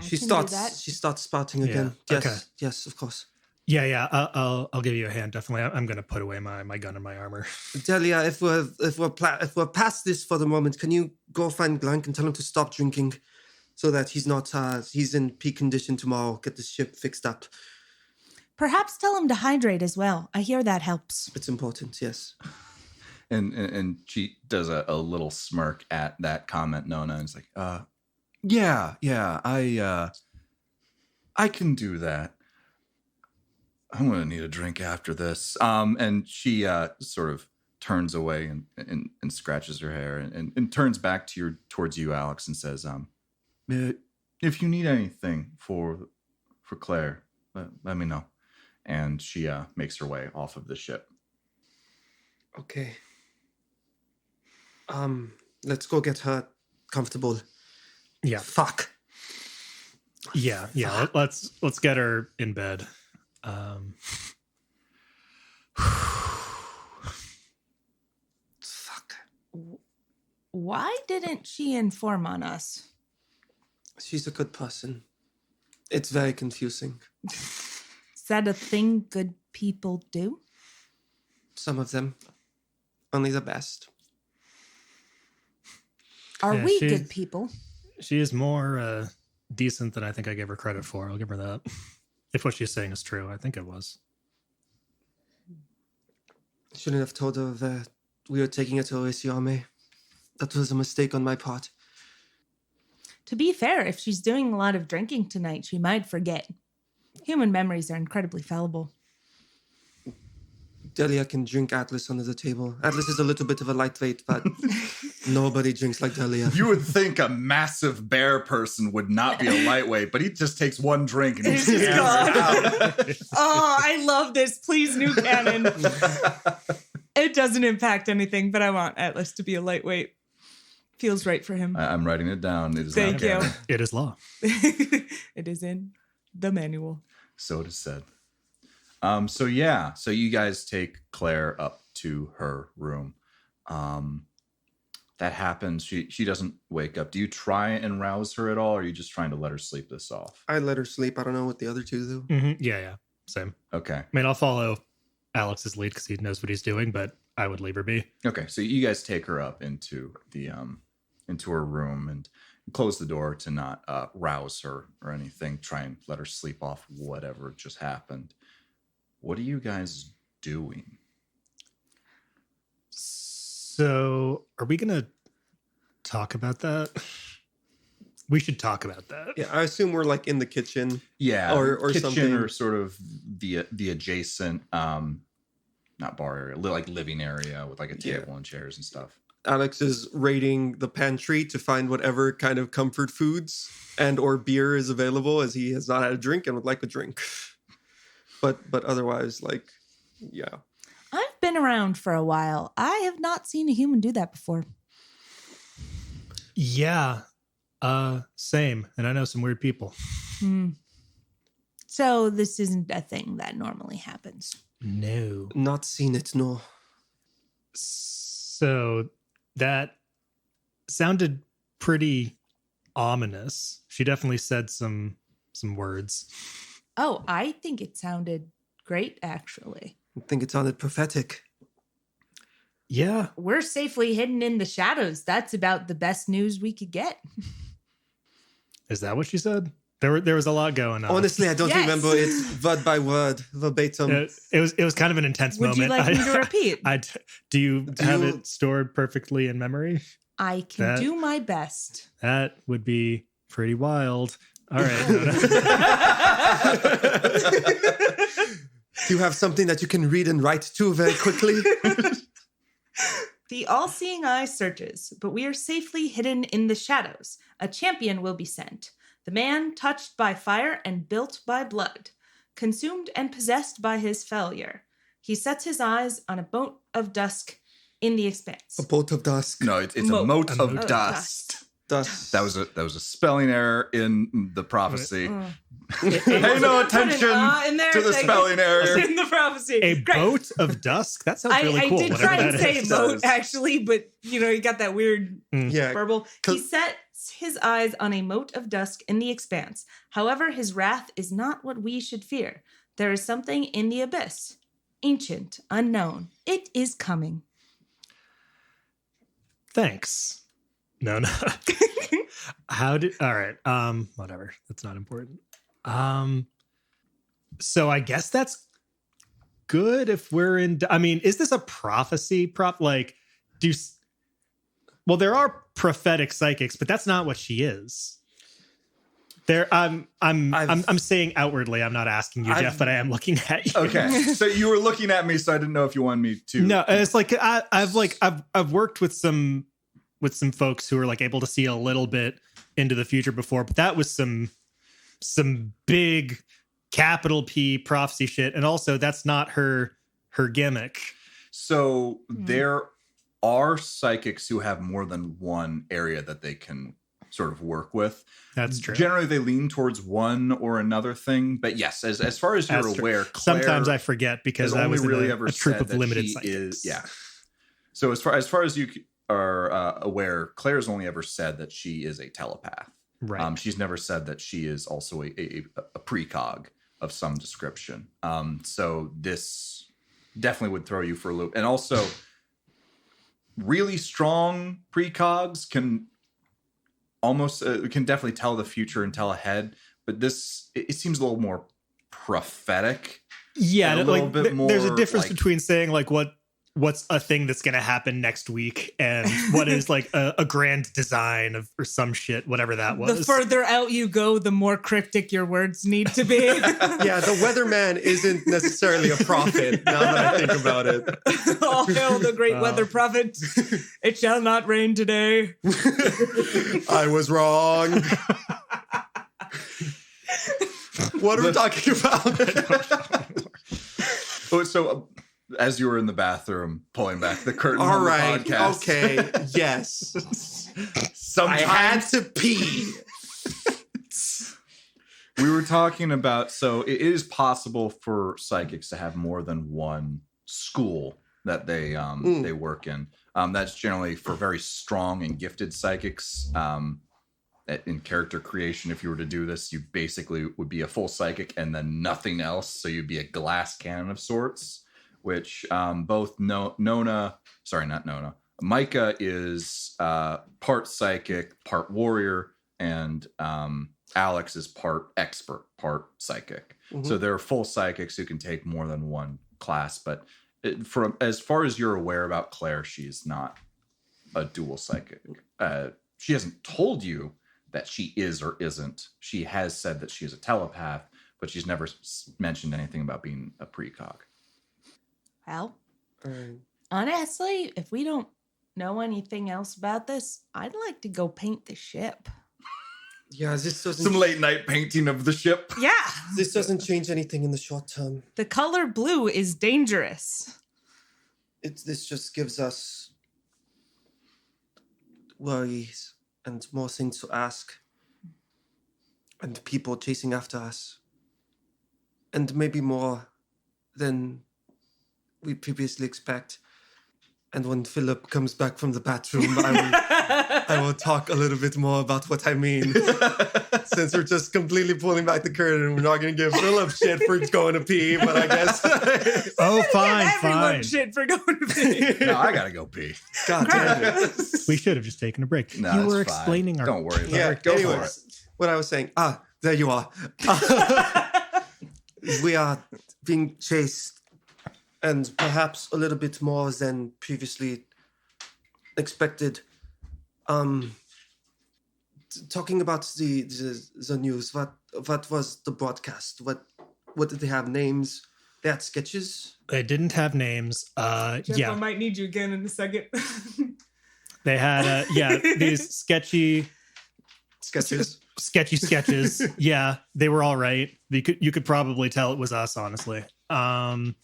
she starts spouting again. Yes, okay. yes, of course. Yeah. I'll give you a hand. Definitely. I'm gonna put away my gun and my armor. Delia, if we're past this for the moment, can you go find Glank and tell him to stop drinking, so that he's in peak condition tomorrow. Get the ship fixed up. Perhaps tell him to hydrate as well. I hear that helps. It's important, yes. And she does a little smirk at that comment, Nona, and it's like, yeah, I can do that. I'm gonna need a drink after this. And she sort of turns away and scratches her hair and turns back towards you, Alex, and says, if you need anything for Claire, let me know. And she makes her way off of the ship. Okay. Let's go get her comfortable. Yeah. Fuck. Yeah. Let's get her in bed. Fuck. Why didn't she inform on us? She's a good person. It's very confusing. Is that a thing good people do? Some of them. Only the best. Are Yeah, we she's- good people? She is more decent than I think I gave her credit for. I'll give her that. If what she's saying is true, I think it was. Shouldn't have told her that we were taking her to Oesiame. That was a mistake on my part. To be fair, if she's doing a lot of drinking tonight, she might forget. Human memories are incredibly fallible. Delia can drink Atlas under the table. Atlas is a little bit of a lightweight, but nobody drinks like Delia. You would think a massive bear person would not be a lightweight, but he just takes one drink and he's He's hammered out. Oh, I love this. Please, new canon. It doesn't impact anything, but I want Atlas to be a lightweight. Feels right for him. I'm writing it down. It is Thank not you. canon. It is law. It is in the manual. So it is said. So you guys take Claire up to her room. That happens. She doesn't wake up. Do you try and rouse her at all, or are you just trying to let her sleep this off? I let her sleep. I don't know what the other two do. Mm-hmm. Yeah. Same. Okay. I mean, I'll follow Alex's lead because he knows what he's doing, but I would leave her be. Okay. So you guys take her up into the into her room and close the door to not rouse her or anything. Try and let her sleep off whatever just happened. What are you guys doing? So, are we going to talk about that? We should talk about that. Yeah, I assume we're like in the kitchen. Yeah, or kitchen something. or sort of the adjacent, not bar area, like living area with like a table and chairs and stuff. Alex is raiding the pantry to find whatever kind of comfort foods and or beer is available, as he has not had a drink and would like a drink. But otherwise, like, yeah. I've been around for a while. I have not seen a human do that before. Yeah. Same. And I know some weird people. So this isn't a thing that normally happens. No. Not seen it, no. So that sounded pretty ominous. She definitely said some words. Oh, I think it sounded great, actually. I think it sounded prophetic. Yeah. We're safely hidden in the shadows. That's about the best news we could get. Is that what she said? There was a lot going on. Honestly, I don't Yes. remember it word by word, verbatim. It was kind of an intense Would moment. you like me to repeat? Do you Do have you- it stored perfectly in memory? I can That- do my best. That would be pretty wild. All right. Do you have something that you can read and write to very quickly? The all-seeing eye searches, but we are safely hidden in the shadows. A champion will be sent. The man touched by fire and built by blood, consumed and possessed by his failure. He sets his eyes on a boat of dusk in the expanse. A boat of dusk. No, it's a Moat. moat of Of dust. Dust. That was a spelling error in the prophecy. Pay Pay no attention to the spelling error. in the prophecy. A Great. boat of dusk? That sounds really I cool. did whatever try and that say is. moat, actually, but you got that weird Yeah. verbal. Col- He sets his eyes on a moat of dusk in the expanse. However, his wrath is not what we should fear. There is something in the abyss, ancient, unknown. It is coming. Thanks. No. All right. Whatever. That's not important. So I guess that's good if we're in, I mean, is this a prophecy well, there are prophetic psychics, but that's not what she is. I'm saying outwardly, I'm not asking you, Jeff, but I am looking at you. Okay, so you were looking at me, so I didn't know if you wanted me to. No, it's like I've worked with some folks who are like able to see a little bit into the future before, but that was some big capital P prophecy shit, and also that's not her gimmick. So there are psychics who have more than one area that they can sort of work with. That's true. Generally, they lean towards one or another thing. But yes, as far as you're That's aware, true. Claire Sometimes I forget because has I only was really in ever a troop said of that limited she psychics. is, yeah. So as far as you are aware, Claire's only ever said that she is a telepath. Right. She's never said that she is also a precog of some description. So this definitely would throw you for a loop. And also, really strong precogs can almost can definitely tell the future and tell ahead. But this it seems a little more prophetic. Yeah, and a little bit more. There's a difference like, between saying like what's a thing that's going to happen next week and what is like a grand design of or some shit, whatever that was. The further out you go, the more cryptic your words need to be. Yeah, the weatherman isn't necessarily a prophet, now that I think about it. All hail the great weather prophet. It shall not rain today. I was wrong. What are we talking about? So as you were in the bathroom pulling back the curtain All on right. the podcast. Okay. Yes. Sometimes I had to pee. we were talking about, so it is possible for psychics to have more than one school that they they work in. That's generally for very strong and gifted psychics. In character creation, if you were to do this, you basically would be a full psychic and then nothing else. So you'd be a glass cannon of sorts, which both Micah is part psychic, part warrior, and Alex is part expert, part psychic. Mm-hmm. So there are full psychics who can take more than one class. But as far as you're aware about Claire, she's not a dual psychic. She hasn't told you that she is or isn't. She has said that she is a telepath, but she's never mentioned anything about being a precog. Well, Right. honestly, if we don't know anything else about this, I'd like to go paint the ship. Yeah, this Some doesn't late night painting of the ship. Yeah. doesn't change anything in the short term. The color blue is dangerous. This just gives us worries and more things to ask, and people chasing after us, and maybe more than we previously expect. And when Philip comes back from the bathroom, I will talk a little bit more about what I mean. Since we're just completely pulling back the curtain, we're not going to give Philip shit for going to pee, but I guess. Oh, fine, Give everyone fine. shit for going to pee. No, I gotta go pee. God damn it. We should have just taken a break. No, you it's were fine. explaining our. Don't worry about Yeah, it. Go for it. anyways, what I was saying. There you are. We are being chased, and perhaps a little bit more than previously expected. Talking about the news, what was the broadcast? What did they have? Names? They had sketches? They didn't have names. Jeff, Yeah, I might need you again in a second. they had these sketches. Yeah, they were all right. You could probably tell it was us, honestly. And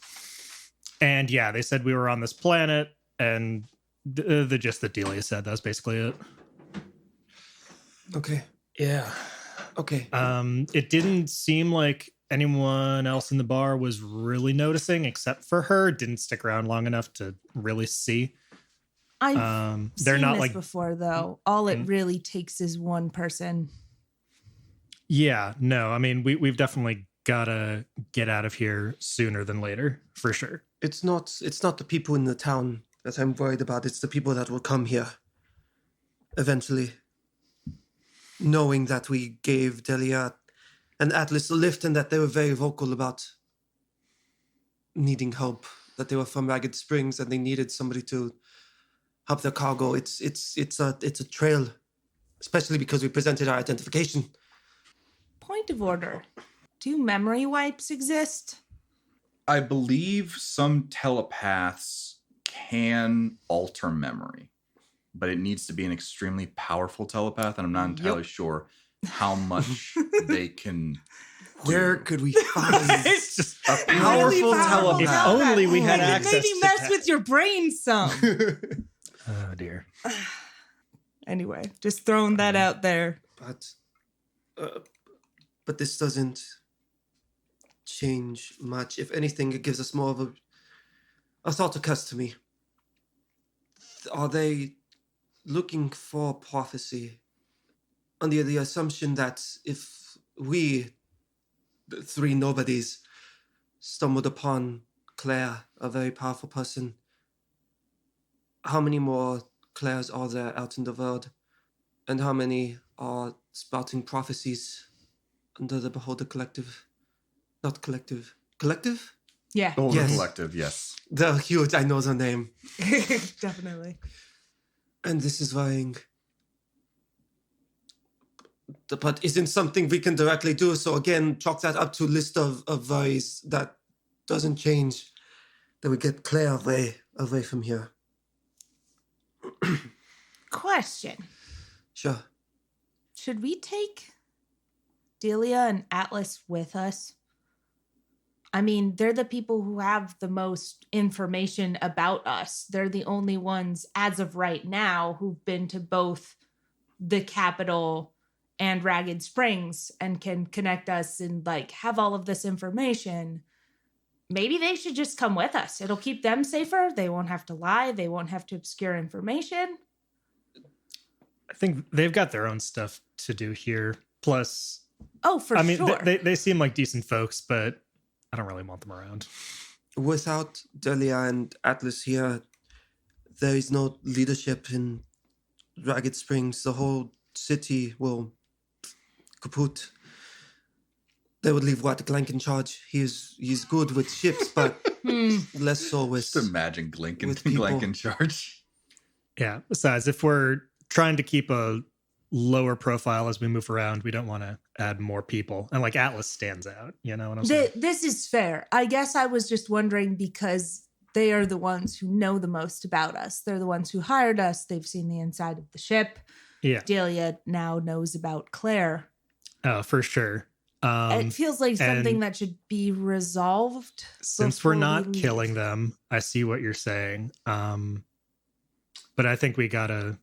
And yeah, they said we were on this planet, and the just that Delia said. That's basically it. Okay. Yeah. Okay. It didn't seem like anyone else in the bar was really noticing, except for her. Didn't stick around long enough to really see. I've they're seen not this like before, though. All it really takes is one person. Yeah, no, I mean we've definitely gotta get out of here sooner than later, for sure. It's not the people in the town that I'm worried about. It's the people that will come here eventually. Knowing that we gave Delia and Atlas a lift and that they were very vocal about needing help, that they were from Ragged Springs and they needed somebody to help their cargo. It's a trail, especially because we presented our identification. Point of order. Do memory wipes exist? I believe some telepaths can alter memory, but it needs to be an extremely powerful telepath, and I'm not entirely sure how much they can. Where could we find It's just A powerful telepath. If only we had Like, access maybe to mess that. with your brain some. Oh dear. Anyway, just throwing that out there. But this doesn't change much. If anything, it gives us more of a thought occurs to me. Are they looking for prophecy under the assumption that if we, the three nobodies, stumbled upon Clair, a very powerful person, how many more Clairs are there out in the world? And how many are spouting prophecies under the Beholder Collective? Not Collective. Collective? Yeah, The Beholder Yes. Collective, yes. They're huge. I know the name. definitely. And this is worrying. But isn't something we can directly do. So again, chalk that up to list of worries that doesn't change. That we get Claire away from here. Question. Sure. Should we take Delia and Atlas with us? I mean, they're the people who have the most information about us. They're the only ones, as of right now, who've been to both the capital and Ragged Springs and can connect us and like have all of this information. Maybe they should just come with us. It'll keep them safer. They won't have to lie. They won't have to obscure information. I think they've got their own stuff to do here. Plus, Oh, for I mean, sure. they seem like decent folks, but I don't really want them around. Without Delia and Atlas here, there is no leadership in Ragged Springs. The whole city will kaput. They would leave Glank in charge. He's good with ships, but less so with... Just imagine Glink with people. in charge. Yeah. Besides, if we're trying to keep a lower profile as we move around, we don't want to add more people. And like Atlas stands out, you know what I'm saying? This is fair. I guess I was just wondering because they are the ones who know the most about us. They're the ones who hired us. They've seen the inside of the ship. Yeah. Delia now knows about Claire. Oh, for sure. It feels like something and that should be resolved. Since we're before not we leave. killing them, I see what you're saying. But I think we gotta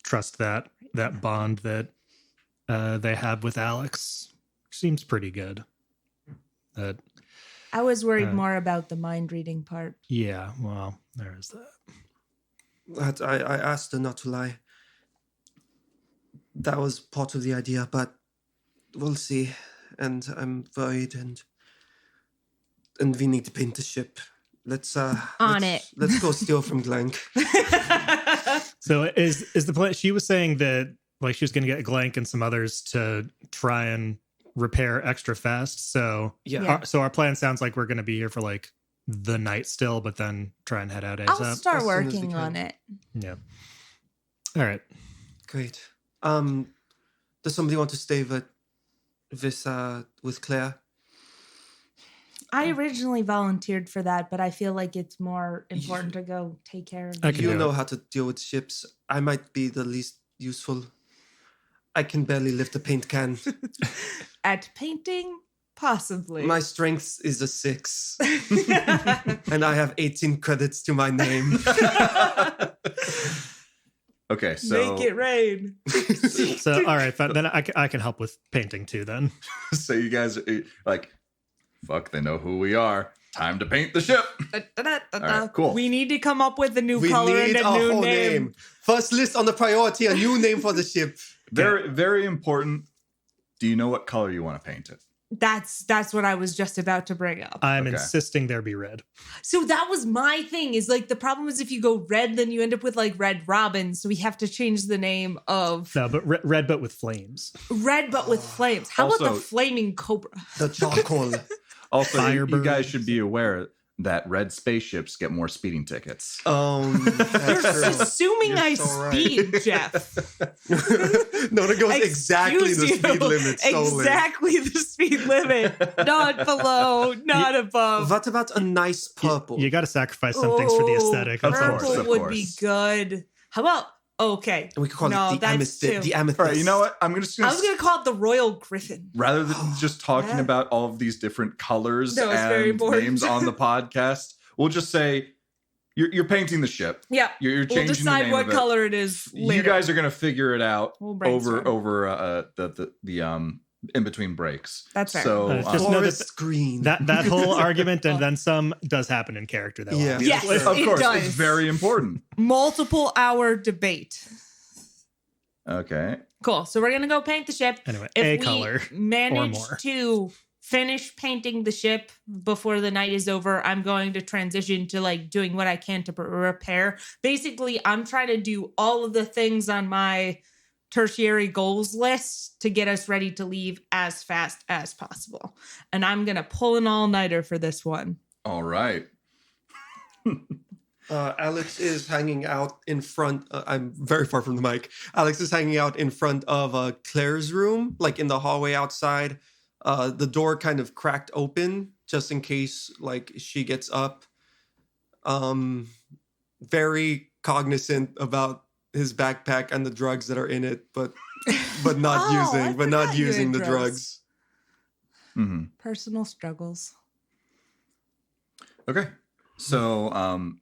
trust that bond that they have with Alex. Seems pretty good. I was worried more about the mind reading part. Yeah, well, there is that. I asked her not to lie. That was part of the idea, but we'll see. And I'm worried, and we need to paint the ship. Let's go steal from Glank. So is the plan? She was saying that like she was going to get Glank and some others to try and repair extra fast. So Yeah. So our plan sounds like we're going to be here for like the night still, but then try and head out ASAP. I'll start as soon as we working can. on it. Yeah. All right. Great. Does somebody want to stay with Claire? I originally volunteered for that, but I feel like it's more important to go take care of I can You do know it. how to deal with ships. I might be the least useful. I can barely lift a paint can. at painting. Possibly. My strength is a 6. And I have 18 credits to my name. Okay, so Make it rain. So, all right, fine. Then I can help with painting too. Then. so you guys are like, fuck, they know who we are. Time to paint the ship. All right, cool. We need to come up with a new We color and need a a new whole name. name. First list on the priority, a new name for the ship. Very, very important. Do you know what color you want to paint it? That's what I was just about to bring up. I'm Okay. insisting there be red. So that was my thing, is like the problem is if you go red, then you end up with like Red Robin. So we have to change the name of No, but red, but with flames. Red, but with flames. How about Also- the Flaming Cobra? The charcoal. Also, you Firebirds. guys should be aware that red spaceships get more speeding tickets. You're That's true. assuming You're I so right. speed, Jeff. No, it goes exactly the Excuse speed you. limit solely. Exactly the speed limit. Not below, not above. What about a nice purple? You got to sacrifice some things for the Oh, aesthetic. Of I'm course, sorry. Purple of would be course. good. How about okay? We could call No, it the that's amethyst. too- The amethyst. All right, you know what? I'm just I gonna was gonna call it the Royal Griffin. rather than just talking Yeah. about all of these different colors That was very and important. names on the podcast, we'll just say you're painting the ship. Yeah, You're we'll changing the decide name what of it. color it is later. You guys are gonna figure it out We'll over brainstorm. the in between breaks. That's fair. So Just know that Forest green. That whole argument and then some does happen in character, though. Yeah. Yes. obviously. of course, It does. it's very important. Multiple hour debate. Okay. Cool. So we're gonna go paint the ship. Anyway, If a we color manage more. to finish painting the ship before the night is over, I'm going to transition to like doing what I can to repair. Basically, I'm trying to do all of the things on my tertiary goals list to get us ready to leave as fast as possible. And I'm going to pull an all-nighter for this one. All right. Alex is hanging out in front. I'm very far from the mic. Alex is hanging out in front of Claire's room, like in the hallway outside. The door kind of cracked open just in case, like, she gets up. Very cognizant about his backpack and the drugs that are in it, but not Oh, I forgot you using had the drugs. drugs. Mm-hmm. Personal struggles. Okay. So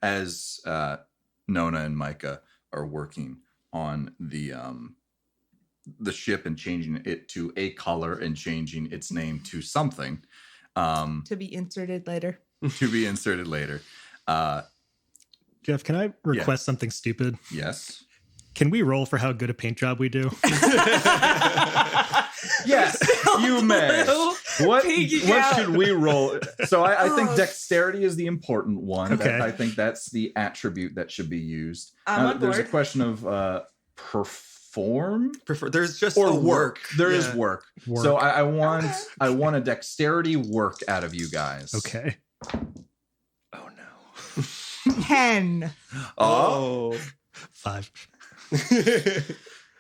as Nona and Micah are working on the ship and changing it to a color and changing its name to something To be inserted later. to be inserted later. Jeff, can I request something stupid? Yes. Can we roll for how good a paint job we do? Yes, you may. What Peeking out. should we roll? So I think dexterity is the important one. Okay. I think that's the attribute that should be used. I'm on There's a board. question of perform There's just or a work. There is Yeah. work. Work. So I want a dexterity work out of you guys. Okay. Oh no. 10. Oh. 5.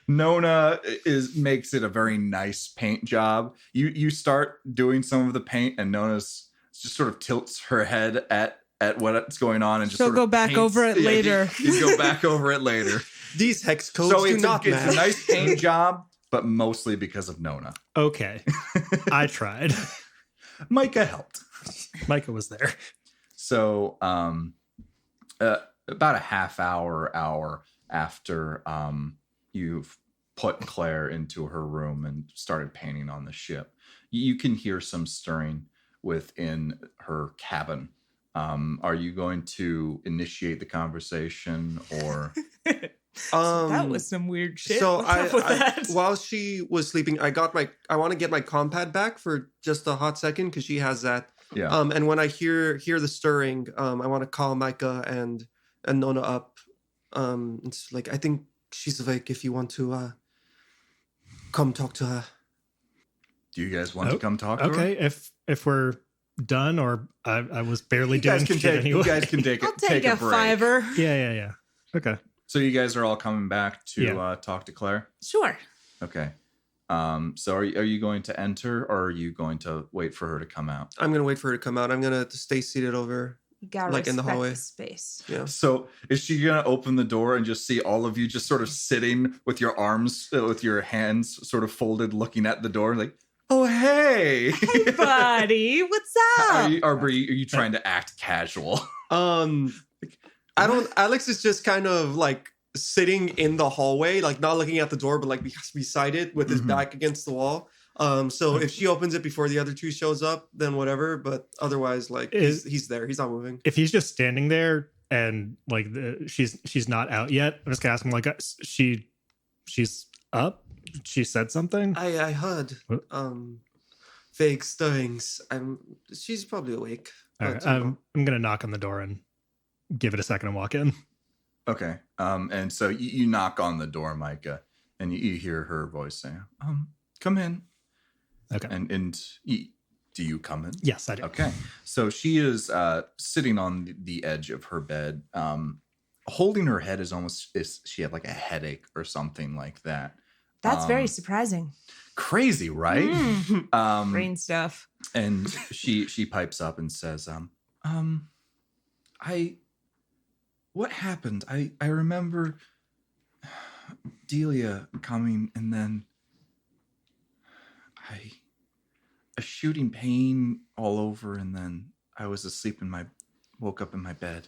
Nona makes it a very nice paint job. You start doing some of the paint, and Nona's just sort of tilts her head at what's going on, and just She'll sort go of back paints- over it Yeah, later. You go back over it later. These hex codes So do it's not a match. nice paint job, but mostly because of Nona. Okay. I tried. Micah helped. Micah was there. So about a half hour after you've put Claire into her room and started painting on the ship, you can hear some stirring within her cabin. Are you going to initiate the conversation or That was some weird shit. So What's up with that? while she was sleeping, I want to get my compad back for just a hot second because she has that. yeah? And when I hear the stirring, I want to call Micah and Nona up. It's like I think she's awake. If you want to come talk to her. Do you guys want to come talk to her? Okay, if we're done, or I was barely You guys doing can shit take. anyway. You guys can take. I'll take a break. fiver. Yeah. Okay. So you guys are all coming back to Yeah. talk to Claire. Sure. Okay. So are you going to enter, or are you going to wait for her to come out? I'm gonna wait for her to come out. I'm gonna stay seated over. You gotta Like in the respect hallway. space. Yeah. So is she gonna open the door and just see all of you just sort of sitting with your arms, with your hands sort of folded, looking at the door, like, Oh, hey. Hey, buddy, what's up? Are you trying to act casual? I don't. Alex is just kind of like sitting in the hallway, like not looking at the door, but like beside it with his back against the wall. So if she opens it before the other two shows up, then whatever. But otherwise, like he's there. He's not moving. If he's just standing there and like she's not out yet, I'm just gonna ask him like she's up. She said something. I heard vague stirrings. She's probably awake. All right, I'm gonna knock on the door and give it a second and walk in. Okay. And so you knock on the door, Micah, and you hear her voice saying, come in. Okay. And do you come in? Yes, I do. Okay. So she is sitting on the edge of her bed, holding her head as she had like a headache or something like that. That's very surprising. Crazy, right? Brain stuff. And she pipes up and says, what happened? I remember Delia coming, and then a shooting pain all over, and then I was asleep woke up in my bed.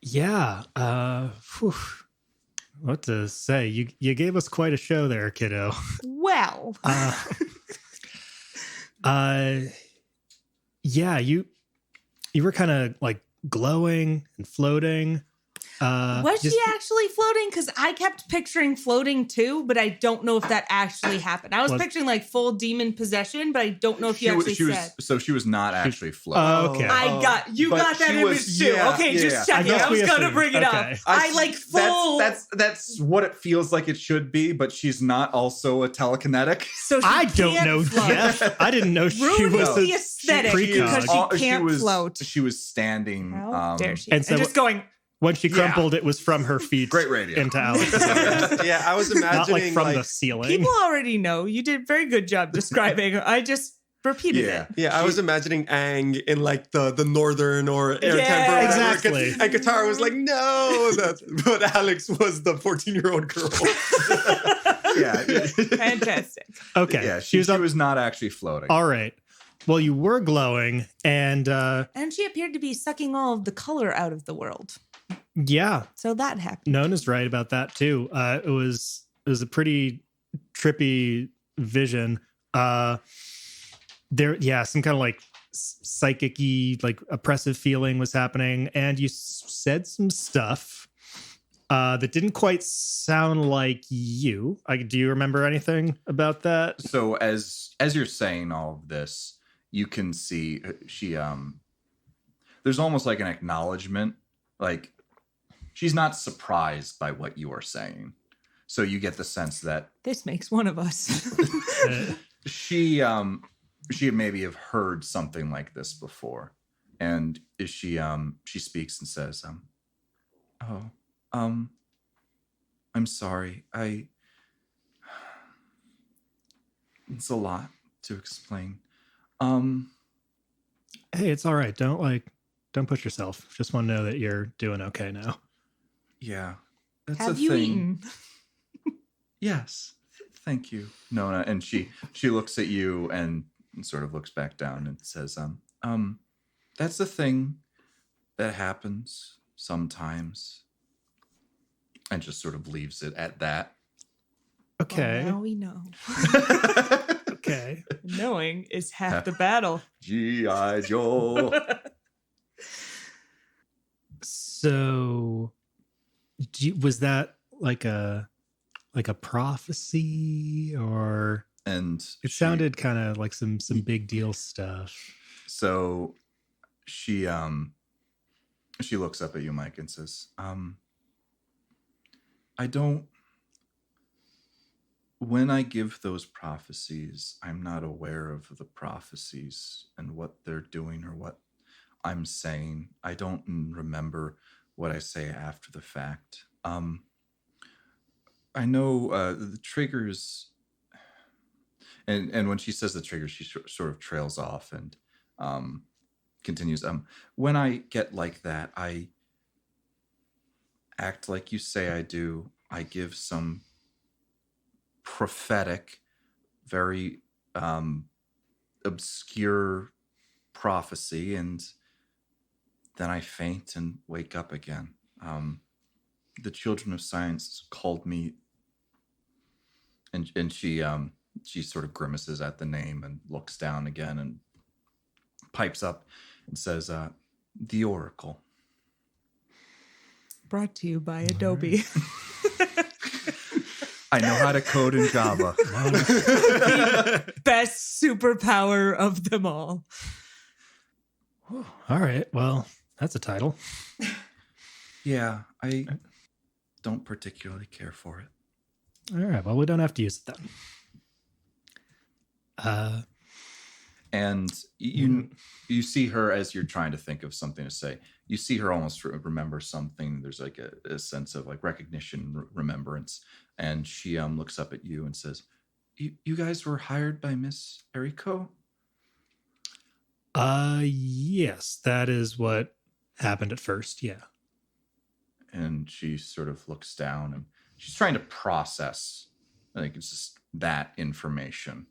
Yeah. What to say? You gave us quite a show there, kiddo. Well. Yeah, you were kind of like glowing and floating. Was she actually floating? Because I kept picturing floating too, but I don't know if that actually happened. I was picturing like full demon possession, but I don't know if you actually said. So she was not actually floating. Okay. I got that image too. Yeah, okay, yeah. just checking. I was gonna bring it up. I like full. That's what it feels like it should be, but she's not also a telekinetic. So I don't know. Jeff. I didn't know she was the aesthetic because she can't float. She was standing. How dare she? And so just going. When she crumpled, it was from her feet. Great radio. Into Alex. Yeah, I was imagining not like from the ceiling. People already know. You did a very good job describing. I just repeated it. Yeah, I was imagining Aang in like the northern or air temper. Yeah, exactly. And Katara was like, no. But Alex was the 14-year-old girl. Yeah. Fantastic. Okay. Yeah, she was not actually floating. All right. Well, you were glowing, and she appeared to be sucking all of the color out of the world. Yeah. So that happened. Nona's right about that too. It was a pretty trippy vision. Some kind of like psychic-y, like oppressive feeling was happening, and you said some stuff that didn't quite sound like you. Do you remember anything about that? So as you're saying all of this, you can see she there's almost like an acknowledgement, like she's not surprised by what you are saying. So you get the sense that this makes one of us. she maybe have heard something like this before, and she speaks and says, I'm sorry. It's a lot to explain. Hey, it's all right. Don't push yourself. Just want to know that you're doing okay now. Yeah. That's Have a you thing. eaten? Yes. Thank you, Nona. And she looks at you and sort of looks back down and says, that's the thing that happens sometimes. And just sort of leaves it at that. Okay. Well, now we know. Okay. Knowing is half the battle. G.I. Joe. So, was that like a prophecy, or? And it sounded kind of like some big deal stuff. So, she looks up at you, Mike, and says, when I give those prophecies, I'm not aware of the prophecies and what they're doing or what I'm saying. I don't remember what I say after the fact. I know the triggers, and when she says the triggers, she sort of trails off and continues. When I get like that, I act like you say I do. I give some prophetic, very obscure prophecy, and then I faint and wake up again. The children of science called me, and she sort of grimaces at the name and looks down again and pipes up and says, the Oracle. Brought to you by Adobe. I know how to code in Java. The best superpower of them all. All right. Well, that's a title. Yeah, I don't particularly care for it. All right. Well, we don't have to use it then. And you see her as you're trying to think of something to say. You see her almost remember something. There's like a sense of like recognition, remembrance. And she looks up at you and says, you guys were hired by Miss Eriko? Yes, that is what happened at first. Yeah. And she sort of looks down and she's trying to process, I think it's just that information.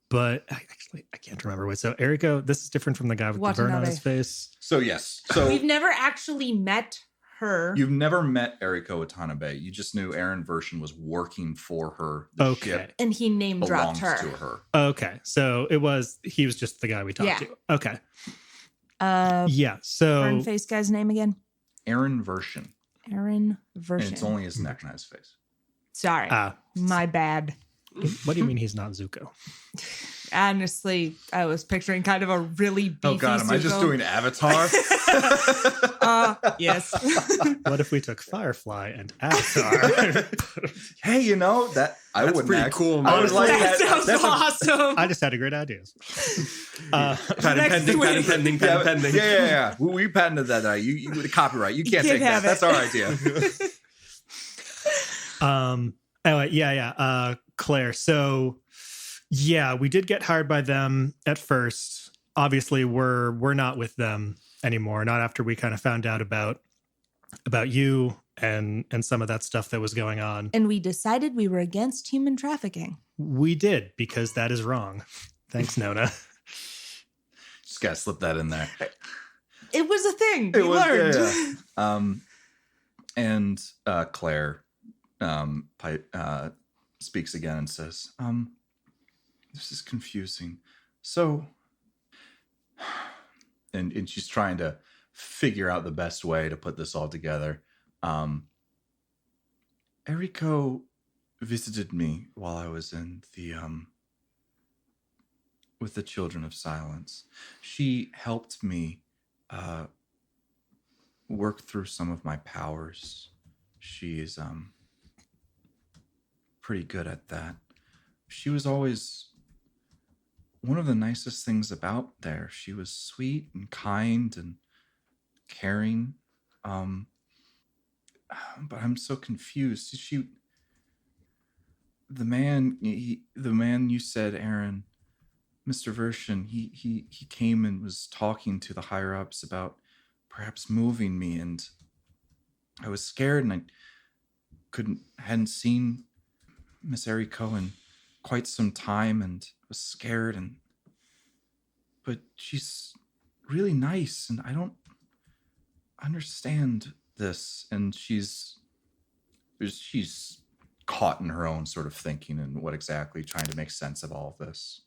But I can't remember what. So Eriko, this is different from the guy with the burn on Watanabe. his face. So yes. So We've never actually met her. you've never met Eriko Watanabe. You just knew Aaron Version was working for her. The Okay. ship And he name dropped belongs her. to her. Okay. So he was just the guy we talked Yeah. to. Okay. Yeah. Yeah. So Burn face guy's name again? Aaron Version. Aaron And Version. it's only his neck, not his face. Sorry. My bad. what do you mean he's not Zuko? Honestly, I was picturing kind of a really beefy Oh God, am I just Zuko. doing Avatar? Yes. What if we took Firefly and Avatar? Hey, you know that I That's wouldn't pretty act- cool, I man. would like that that. sounds That's a- awesome. I just had a great ideas. Patent Next pending, week. patent pending, Yeah, patent pending. yeah. We patented that. You the copyright. You can't can't take that. have it. That's our idea. Anyway, yeah. Claire. So yeah, we did get hired by them at first. Obviously, we're not with them anymore. Not after we kind of found out about you and some of that stuff that was going on. And we decided we were against human trafficking. We did, because that is wrong. Thanks, Nona. Just gotta slip that in there. It was a thing. It We was- learned. yeah. And Claire speaks again and says, this is confusing. So, and she's trying to figure out the best way to put this all together. Eriko visited me while I was in the, with the Children of Silence. She helped me, work through some of my powers. She's pretty good at that. She was always one of the nicest things about there. She was sweet and kind and caring. But I'm so confused. The man you said, Aaron, Mr. Version, he came and was talking to the higher ups about perhaps moving me, and I was scared, and I hadn't seen Miss Eriko in quite some time, and was scared, but she's really nice, and I don't understand this, and she's caught in her own sort of thinking and what exactly trying to make sense of all of this.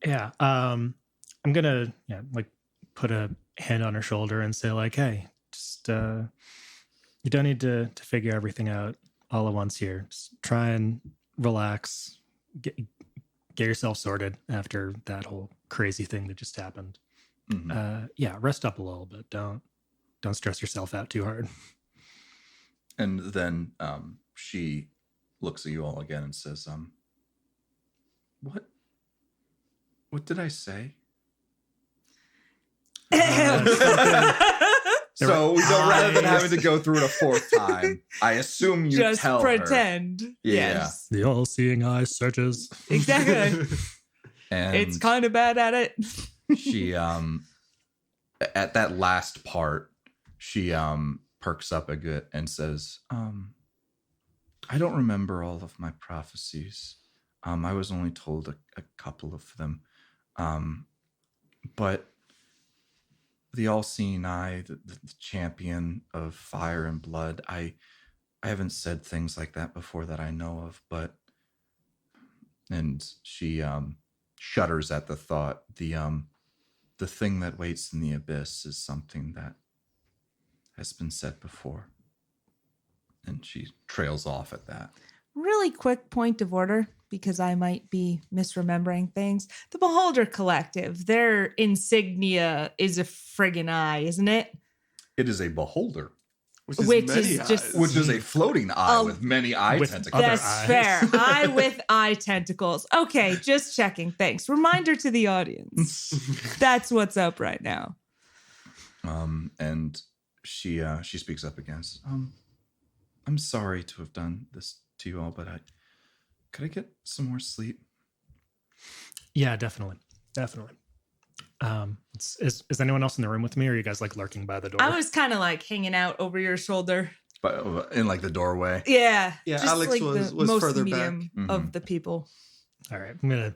Yeah. I'm gonna put a hand on her shoulder and say like, hey, just you don't need to figure everything out all at once here. Just try and relax, get yourself sorted after that whole crazy thing that just happened. Mm-hmm. Rest up a little bit. Don't stress yourself out too hard. And then she looks at you all again and says, what did I say? So we don't, rather than having to go through it a fourth time, I assume you Just tell pretend. her. Yes. The all-seeing eye searches. Exactly. And It's kind of bad at it. she at that last part, she perks up a bit and says, I don't remember all of my prophecies. I was only told a couple of them. But the all-seeing eye, the champion of fire and blood, I haven't said things like that before that I know of, but... And she shudders at the thought. The thing that waits in the abyss is something that has been said before. And she trails off at that. Really quick point of order, because I might be misremembering things. The Beholder Collective, their insignia is a friggin' eye, isn't it? It is a beholder. Which is just... Which is a floating eye with many eye tentacles. That's fair. Eye with eye tentacles. Okay, just checking. Thanks. Reminder to the audience. That's what's up right now. And she speaks up again. I'm sorry to have done this to you all, but could I get some more sleep? Yeah, definitely. Is anyone else in the room with me, or are you guys like lurking by the door? I was kind of like hanging out over your shoulder. But in like the doorway. Yeah. Yeah, just Alex like was most further medium back. of the people. All right, I'm gonna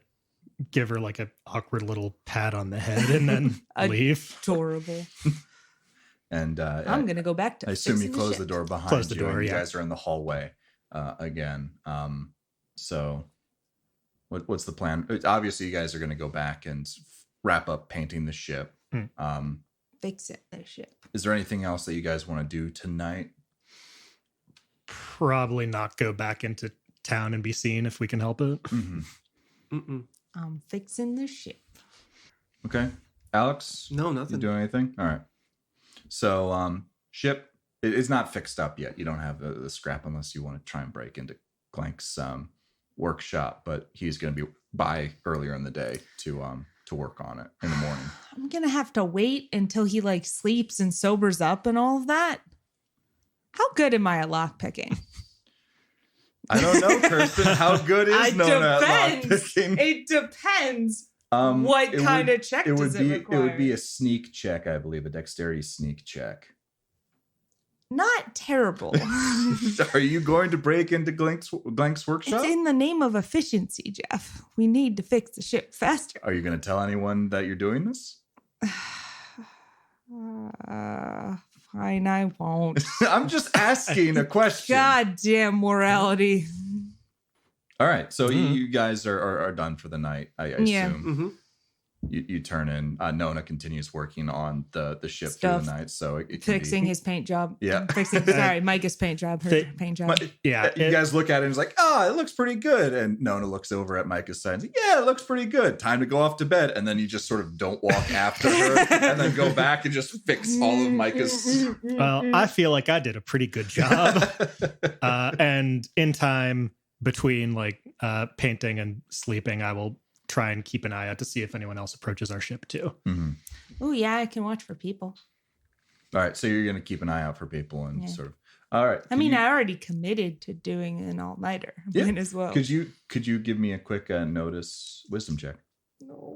give her like an awkward little pat on the head and then leave. Adorable. And I'm gonna go back to. I assume you fixing close the the door behind Close the you. door, And you yeah. guys are in the hallway again. So what's the plan? Obviously, you guys are going to go back and wrap up painting the ship. Fix it, the ship. Is there anything else that you guys want to do tonight? Probably not go back into town and be seen if we can help it. I'm fixing the ship. Okay. Alex? No, You nothing. doing anything? All right. So ship, it's not fixed up yet. You don't have the scrap unless you want to try and break into Clank's workshop, but he's going to be by earlier in the day to work on it in the morning. I'm gonna have to wait until he like sleeps and sobers up and all of that. How good am I at lockpicking? I don't know, Kirsten. How good is Nona at lockpicking? It depends. What kind of check does it require? It would be a sneak check, I believe, a dexterity sneak check. Not terrible. Are you going to break into Glank's workshop? It's in the name of efficiency, Jeff. We need to fix the ship faster. Are you going to tell anyone that you're doing this? Fine, I won't. I'm just asking a question. Goddamn morality. All right, so you guys are done for the night, I assume. Yeah. Mm-hmm. You turn in. Nona continues working on the ship Stuff. through the night, so it can Fixing be, his paint job. Yeah. Sorry, Micah's paint job. Her paint job. Yeah, You guys look at it and it's like, oh, it looks pretty good. And Nona looks over at Micah's side and is like, yeah, it looks pretty good. Time to go off to bed. And then you just sort of don't walk after her and then go back and just fix all of Micah's. well, I feel like I did a pretty good job. And in time between like painting and sleeping, I will try and keep an eye out to see if anyone else approaches our ship too. Mm-hmm. Oh yeah, I can watch for people. All right, so you're going to keep an eye out for people and Yeah. sort of. All right. I mean, I already committed to doing an all-nighter. Yeah. Might as well. Could you give me a quick notice wisdom check No.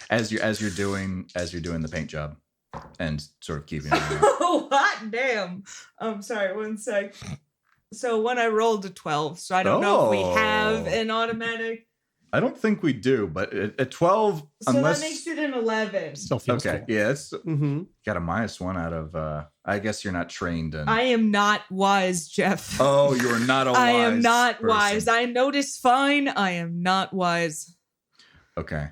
as you're doing the paint job and sort of keeping an eye out? Oh, hot damn. I'm sorry, 1 sec. So when I rolled a 12, so I don't know if we have an automatic. I don't think we do, but at 12, So unless that makes it an 11. Still feels okay, cool. yeah, it's Mm-hmm. got a -1 out of. I guess you're not trained in. I am not wise, Jeff. Oh, you're not a wise I am not person. wise. I notice fine. I am not wise. Okay.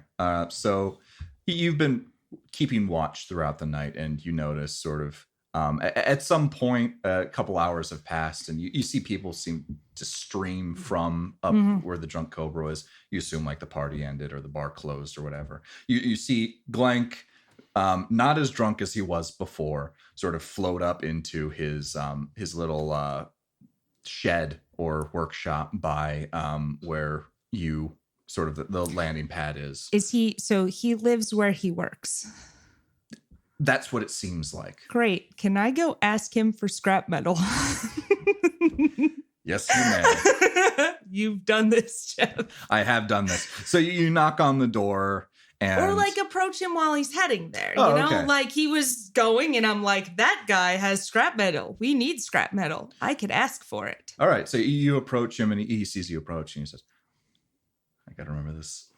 So you've been keeping watch throughout the night, and you notice sort of at some point, a couple hours have passed, and you see people seem to stream from up where the drunk Cobra is. You assume like the party ended or the bar closed or whatever. You see Glank, not as drunk as he was before, sort of float up into his little shed or workshop by where you sort of the landing pad is. Is he? So he lives where he works. That's what it seems like. Great. Can I go ask him for scrap metal? Yes, you may. You've done this, Jeff. I have done this. So you knock on the door, And Or like approach him while he's heading there. Oh, You know, okay. like he was going and I'm like, that guy has scrap metal. We need scrap metal. I could ask for it. all right, so you approach him and he sees you approach and he says, I gotta remember this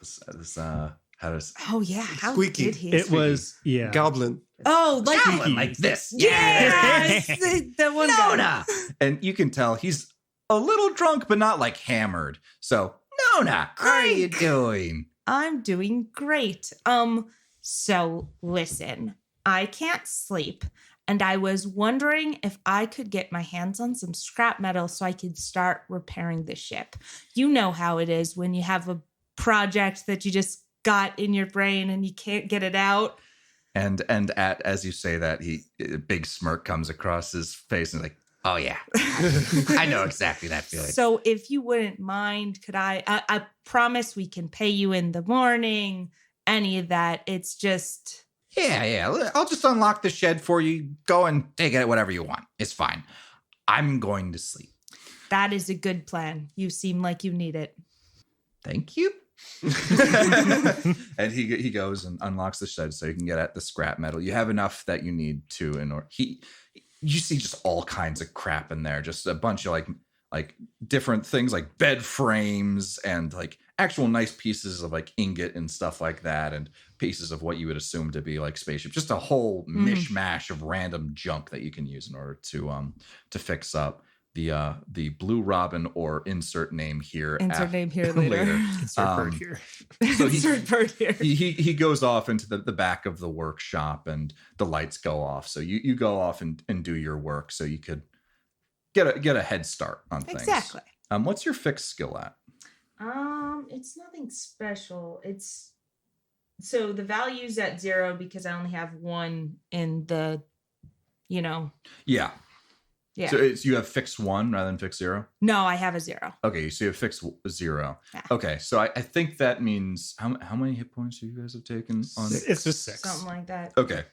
how does Oh yeah. How Squeaky. did he? It was, yeah. Goblin. Oh, like Squeaky. like this. yeah, the one guy. Nona. And you can tell he's a little drunk, but not like hammered. So, Nona, how are you doing? I'm doing great. So listen, I can't sleep, and I was wondering if I could get my hands on some scrap metal so I could start repairing the ship. You know how it is when you have a project that you just got in your brain and you can't get it out. And as you say that, a big smirk comes across his face and like, oh yeah, I know exactly that feeling. So if you wouldn't mind, could I promise we can pay you in the morning, any of that. It's just... Yeah. I'll just unlock the shed for you. Go and take it whatever you want. It's fine. I'm going to sleep. That is a good plan. You seem like you need it. Thank you. And he goes and unlocks the shed so you can get at the scrap metal. You have enough that you need to in order. You see just all kinds of crap in there, just a bunch of like different things like bed frames and like actual nice pieces of like ingot and stuff like that, and pieces of what you would assume to be like spaceship. Just a whole mishmash of random junk that you can use in order to fix up the Blue Robin, or insert name here. Insert name here later. Insert bird here. So Insert bird here. he goes off into the back of the workshop and the lights go off. So you go off and do your work so you could get a head start on things. Exactly. What's your fixed skill at? It's nothing special. It's so the value's at 0 because I only have 1 in the, Yeah. Yeah. So you have fixed 1 rather than fixed 0? No, I have a 0. Okay, so you have fixed 0. Yeah. Okay, so I think that means how many hit points you guys have taken on? It's just 6. Something like that. Okay.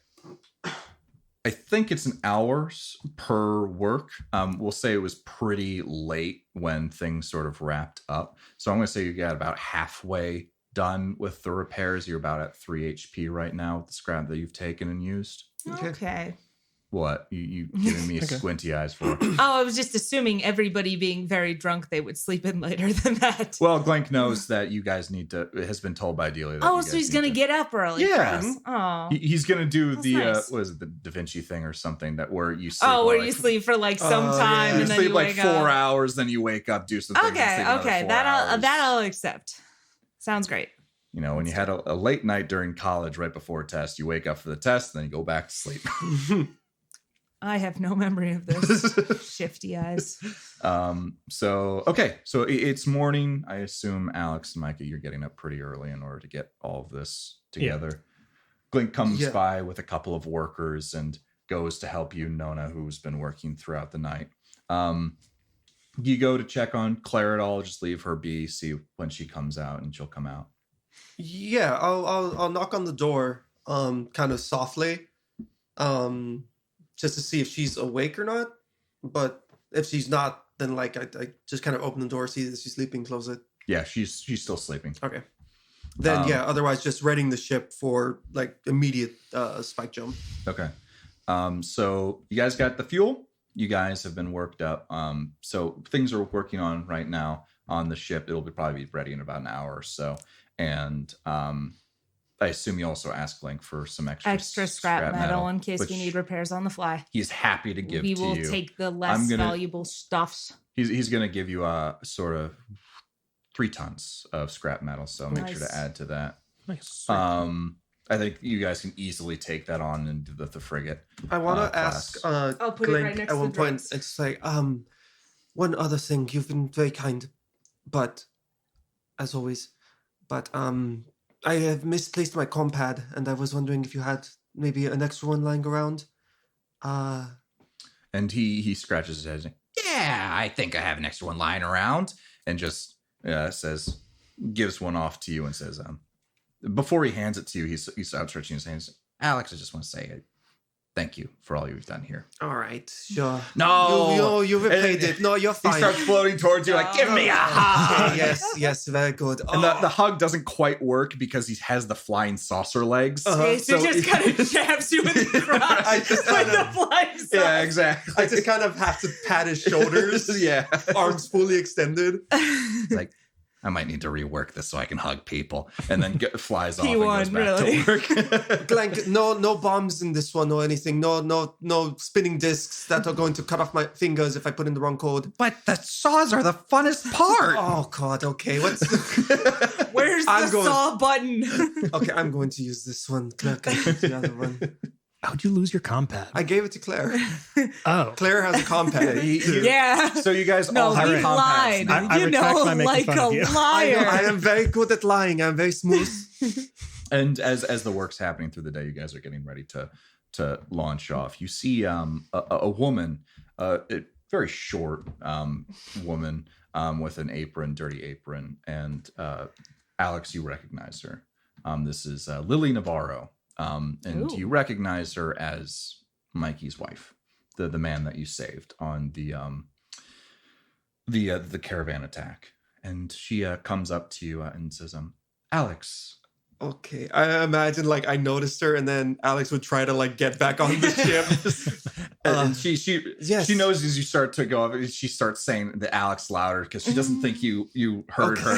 I think it's an hours per work. We'll say it was pretty late when things sort of wrapped up. So I'm going to say you got about halfway done with the repairs. You're about at 3 HP right now with the scrap that you've taken and used. Okay. What? You giving me squinty eyes for? Oh, I was just assuming everybody being very drunk, they would sleep in later than that. Well, Glenk knows that you guys need to, it has been told by Delia that Oh, you so guys he's need going to to get up early. Yeah. For us. Oh. He's gonna do That's the nice. what is it, the Da Vinci thing or something that where you sleep. Oh, where like, you sleep for like some Oh, time yeah. and then sleep you like wake 4 up. hours, then you wake up, do some things. and sleep another Okay. 4 That hours. I'll accept. Sounds great. You know, when you had a late night during college right before a test, you wake up for the test, and then you go back to sleep. I have no memory of this. Shifty eyes. So it's morning. I assume Alex and Micah, you're getting up pretty early in order to get all of this together. Glink comes by with a couple of workers and goes to help you, Nona, who's been working throughout the night. You go to check on Claire at all, just leave her be, see when she comes out, and she'll come out. Yeah, I'll knock on the door, kind of softly, just to see if she's awake or not. But if she's not, then like I just kind of open the door, see that she's sleeping, close it. Yeah, she's still sleeping. Okay. Then otherwise just readying the ship for like immediate spike jump. Okay. So you guys got the fuel. You guys have been worked up. So things are working on right now on the ship. It'll probably be ready in about an hour or so. And I assume you also ask Link for some extra scrap metal in case which we need repairs on the fly. He's happy to give to you. We will take the less valuable stuffs. He's going to give you a sort of 3 tons of scrap metal. So make sure Nice. to add to that. Nice. I think you guys can easily take that on and do the frigate. I want to class. ask I'll put it Glenn right next at to one the point. drinks. It's like one other thing. You've been very kind, but as always. But I have misplaced my compad, and I was wondering if you had maybe an extra one lying around. And he scratches his head. Yeah, I think I have an extra one lying around, and just gives one off to you and says, before he hands it to you, he's outstretching his hands. Alex, I just want to say, thank you for all you've done here. All right, sure. No, you replayed it. No, you're He fine. starts floating towards you like, give me a hug. Okay, yes, very good. And the hug doesn't quite work because he has the flying saucer legs. Okay, so just kind of jabs you in the crotch I just with kinda- the flying saucer. Yeah, exactly. I just kind of have to pat his shoulders, Yeah. arms fully extended. It's like, I might need to rework this so I can hug people. And then flies off P1, and goes back really. to work. Like no bombs in this one or anything. No spinning discs that are going to cut off my fingers if I put in the wrong code. But the saws are the funnest part. Oh God. Okay. What's Where's I'm the going- saw button? okay? I'm going to use this one. Claire can use the other one. How'd you lose your compad? I gave it to Claire. Oh. Claire has a compad. Yeah. So you guys No, all have he compads lied. now. I You retract know, my making like fun a of you. liar. I am very good at lying. I'm very smooth. And as the work's happening through the day, you guys are getting ready to launch off. You see a woman, a very short woman with an apron, dirty apron, and Alex, you recognize her. This is Lily Navarro, and Ooh. you recognize her as Mikey's wife, the man that you saved on the caravan attack. And she comes up to you and says, Alex. Okay, I imagine like I noticed her, and then Alex would try to like get back on the ship. And she yes. she knows as you start to go up, she starts saying the Alex louder because she doesn't think you heard her.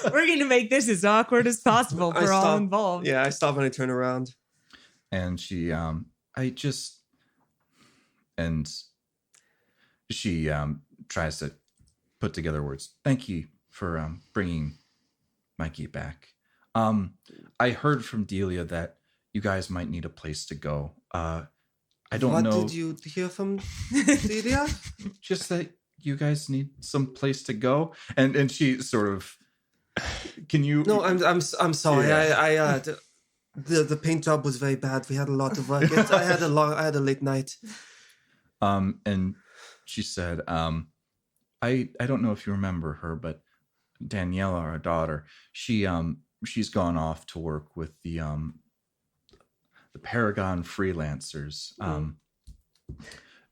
We're going to make this as awkward as possible I for all stopped- involved. Yeah, I stop when I turn around. And she she tries to put together words. Thank you for bringing Mikey back. I heard from Delia that you guys might need a place to go. I don't What know. did you hear from Delia? Just that you guys need some place to go. And she sort of, can you? No, I'm sorry. Yeah. The paint job was very bad. We had a lot of work. I had a late night. And she said, I don't know if you remember her, but Daniela, our daughter, she's gone off to work with the Paragon freelancers.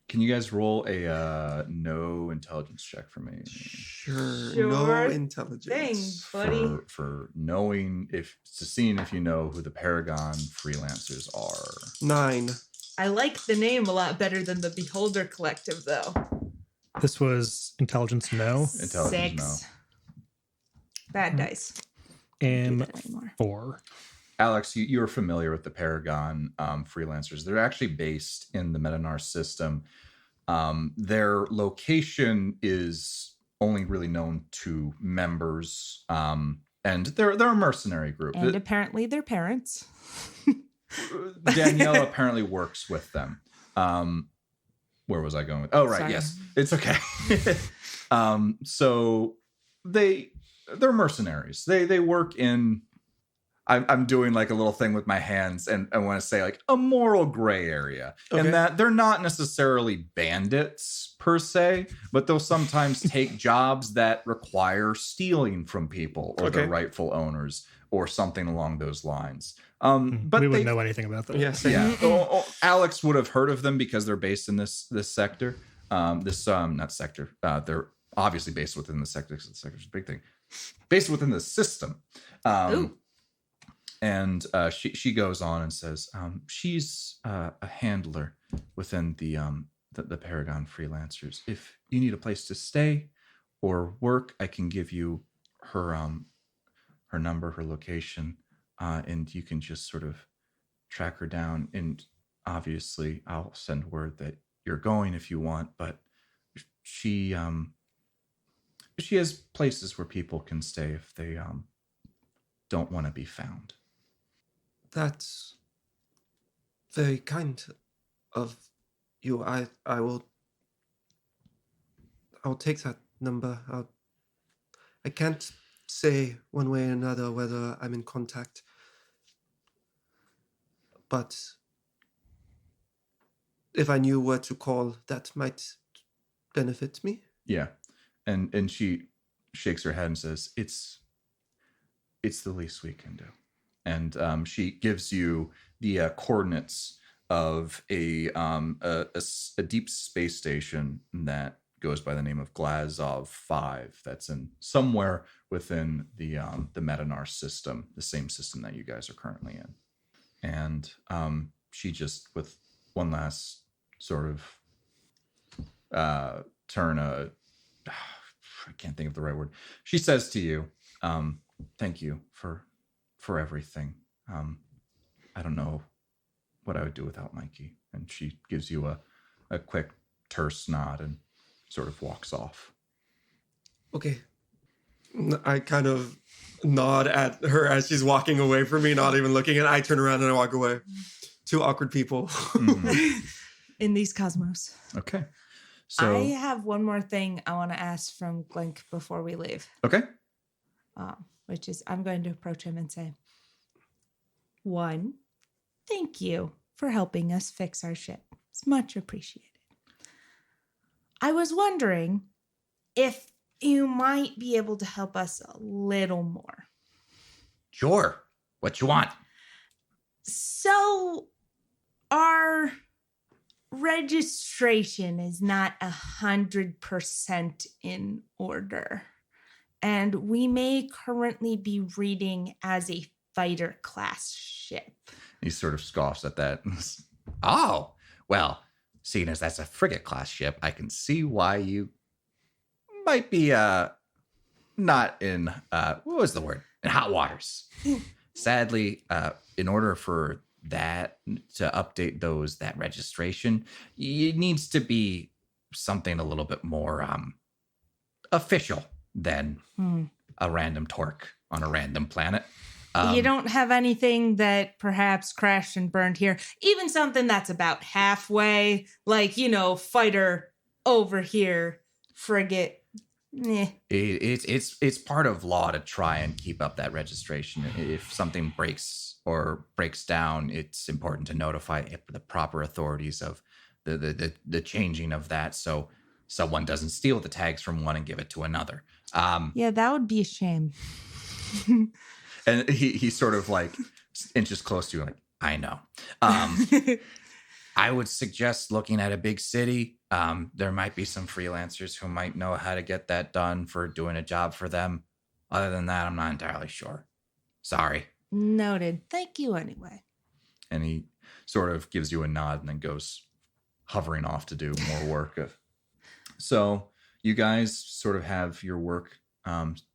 Can you guys roll a no intelligence check for me? Sure. Sure No intelligence. thing. Buddy. For knowing seeing if you know who the Paragon freelancers are. 9. I like the name a lot better than the Beholder Collective, though. This was intelligence no. Intelligence, 6. Bad dice. M Do that anymore. 4. Alex, you're familiar with the Paragon freelancers. They're actually based in the Metanar system. Their location is only really known to members, and they're a mercenary group. And apparently their parents. Danielle apparently works with them. Where was I going with? Oh, right. Sorry. Yes, it's okay. So they're mercenaries. They work in. I'm doing like a little thing with my hands, and I want to say like a moral gray area, Okay. and that they're not necessarily bandits per se, but they'll sometimes take jobs that require stealing from people or Okay. their rightful owners or something along those lines. But we they wouldn't know anything about that. Yes. yeah. Alex would have heard of them because they're based in this sector. Not sector. They're obviously based within the sector because the sector's a big thing. Based within the system. Ooh. And she goes on and says she's a handler within the Paragon freelancers. If you need a place to stay or work, I can give you her number, her location, and you can just sort of track her down. And obviously, I'll send word that you're going if you want. But she has places where people can stay if they don't want to be found. That's very kind of you. I'll take that number. I can't say one way or another whether I'm in contact, but if I knew where to call, that might benefit me. Yeah, and she shakes her head and says, "It's the least we can do." And she gives you the coordinates of a deep space station that goes by the name of Glazov 5. That's in somewhere within the Metanar system, the same system that you guys are currently in. And she just, with one last sort of turn, I can't think of the right word. She says to you, "Thank you for everything. I don't know what I would do without Mikey." And she gives you a quick terse nod and sort of walks off. Okay. I kind of nod at her as she's walking away from me, not even looking, and I turn around and I walk away. Two awkward people. In these cosmos. Okay. So I have one more thing I want to ask from Glink before we leave. Okay. Which is, I'm going to approach him and say, 1, thank you for helping us fix our ship. It's much appreciated. I was wondering if you might be able to help us a little more. Sure. What you want? So, our registration is not 100% in order. And we may currently be reading as a fighter class ship. He sort of scoffs at that. Oh, well, seeing as that's a frigate class ship, I can see why you might be not in what was the word? In hot waters. Sadly, in order for that to update that registration, it needs to be something a little bit more official than a random torque on a random planet. You don't have anything that perhaps crashed and burned here, even something that's about halfway, like, fighter over here, frigate. It's part of law to try and keep up that registration. If something breaks down, it's important to notify the proper authorities of the changing of that, so someone doesn't steal the tags from one and give it to another. Yeah, that would be a shame. And he sort of like inches close to you, like, I know. I would suggest looking at a big city. There might be some freelancers who might know how to get that done for doing a job for them. Other than that, I'm not entirely sure. Sorry. Noted. Thank you anyway. And he sort of gives you a nod and then goes hovering off to do more work. So you guys sort of have your work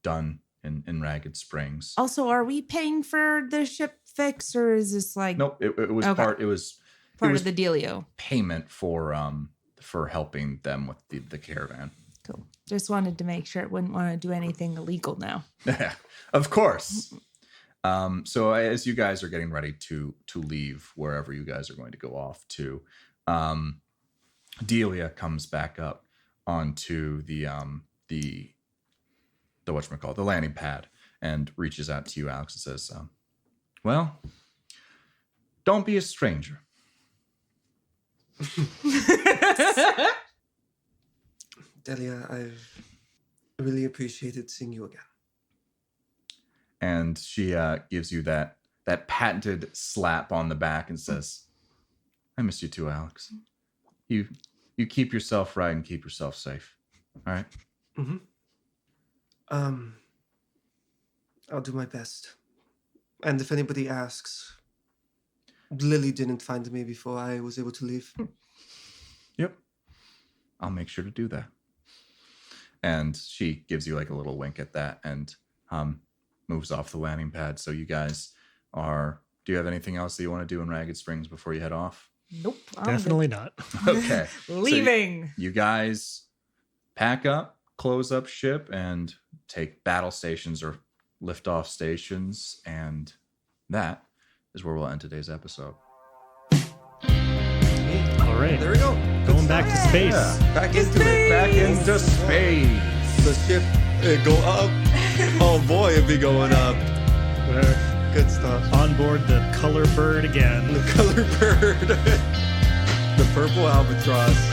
done in Ragged Springs. Also, are we paying for the ship fix, or is this like... Nope, it was Okay. part of the dealio? Payment for helping them with the caravan. Cool. Just wanted to make sure it wouldn't want to do anything illegal now. Of course. So as you guys are getting ready to leave wherever you guys are going to go off to, Delia comes back up onto the whatchamacallit, the landing pad, and reaches out to you, Alex, and says, well, don't be a stranger. Delia, I've really appreciated seeing you again. And she gives you that patented slap on the back and says, I miss you too, Alex. You keep yourself right and keep yourself safe. All right? Mm-hmm. I'll do my best. And if anybody asks, Lily didn't find me before I was able to leave. Yep. I'll make sure to do that. And she gives you like a little wink at that and moves off the landing pad. So you guys do you have anything else that you want to do in Ragged Springs before you head off? Nope. Definitely not. Okay. Leaving. So you guys pack up, close up ship, and take battle stations or liftoff stations. And that is where we'll end today's episode. All right. There we go. Going back to space. Yeah, back into it. Back into space. The ship go up. Oh boy, it'd be going up. We're Good stuff. on board the Color Bird again. The color bird. The purple albatross.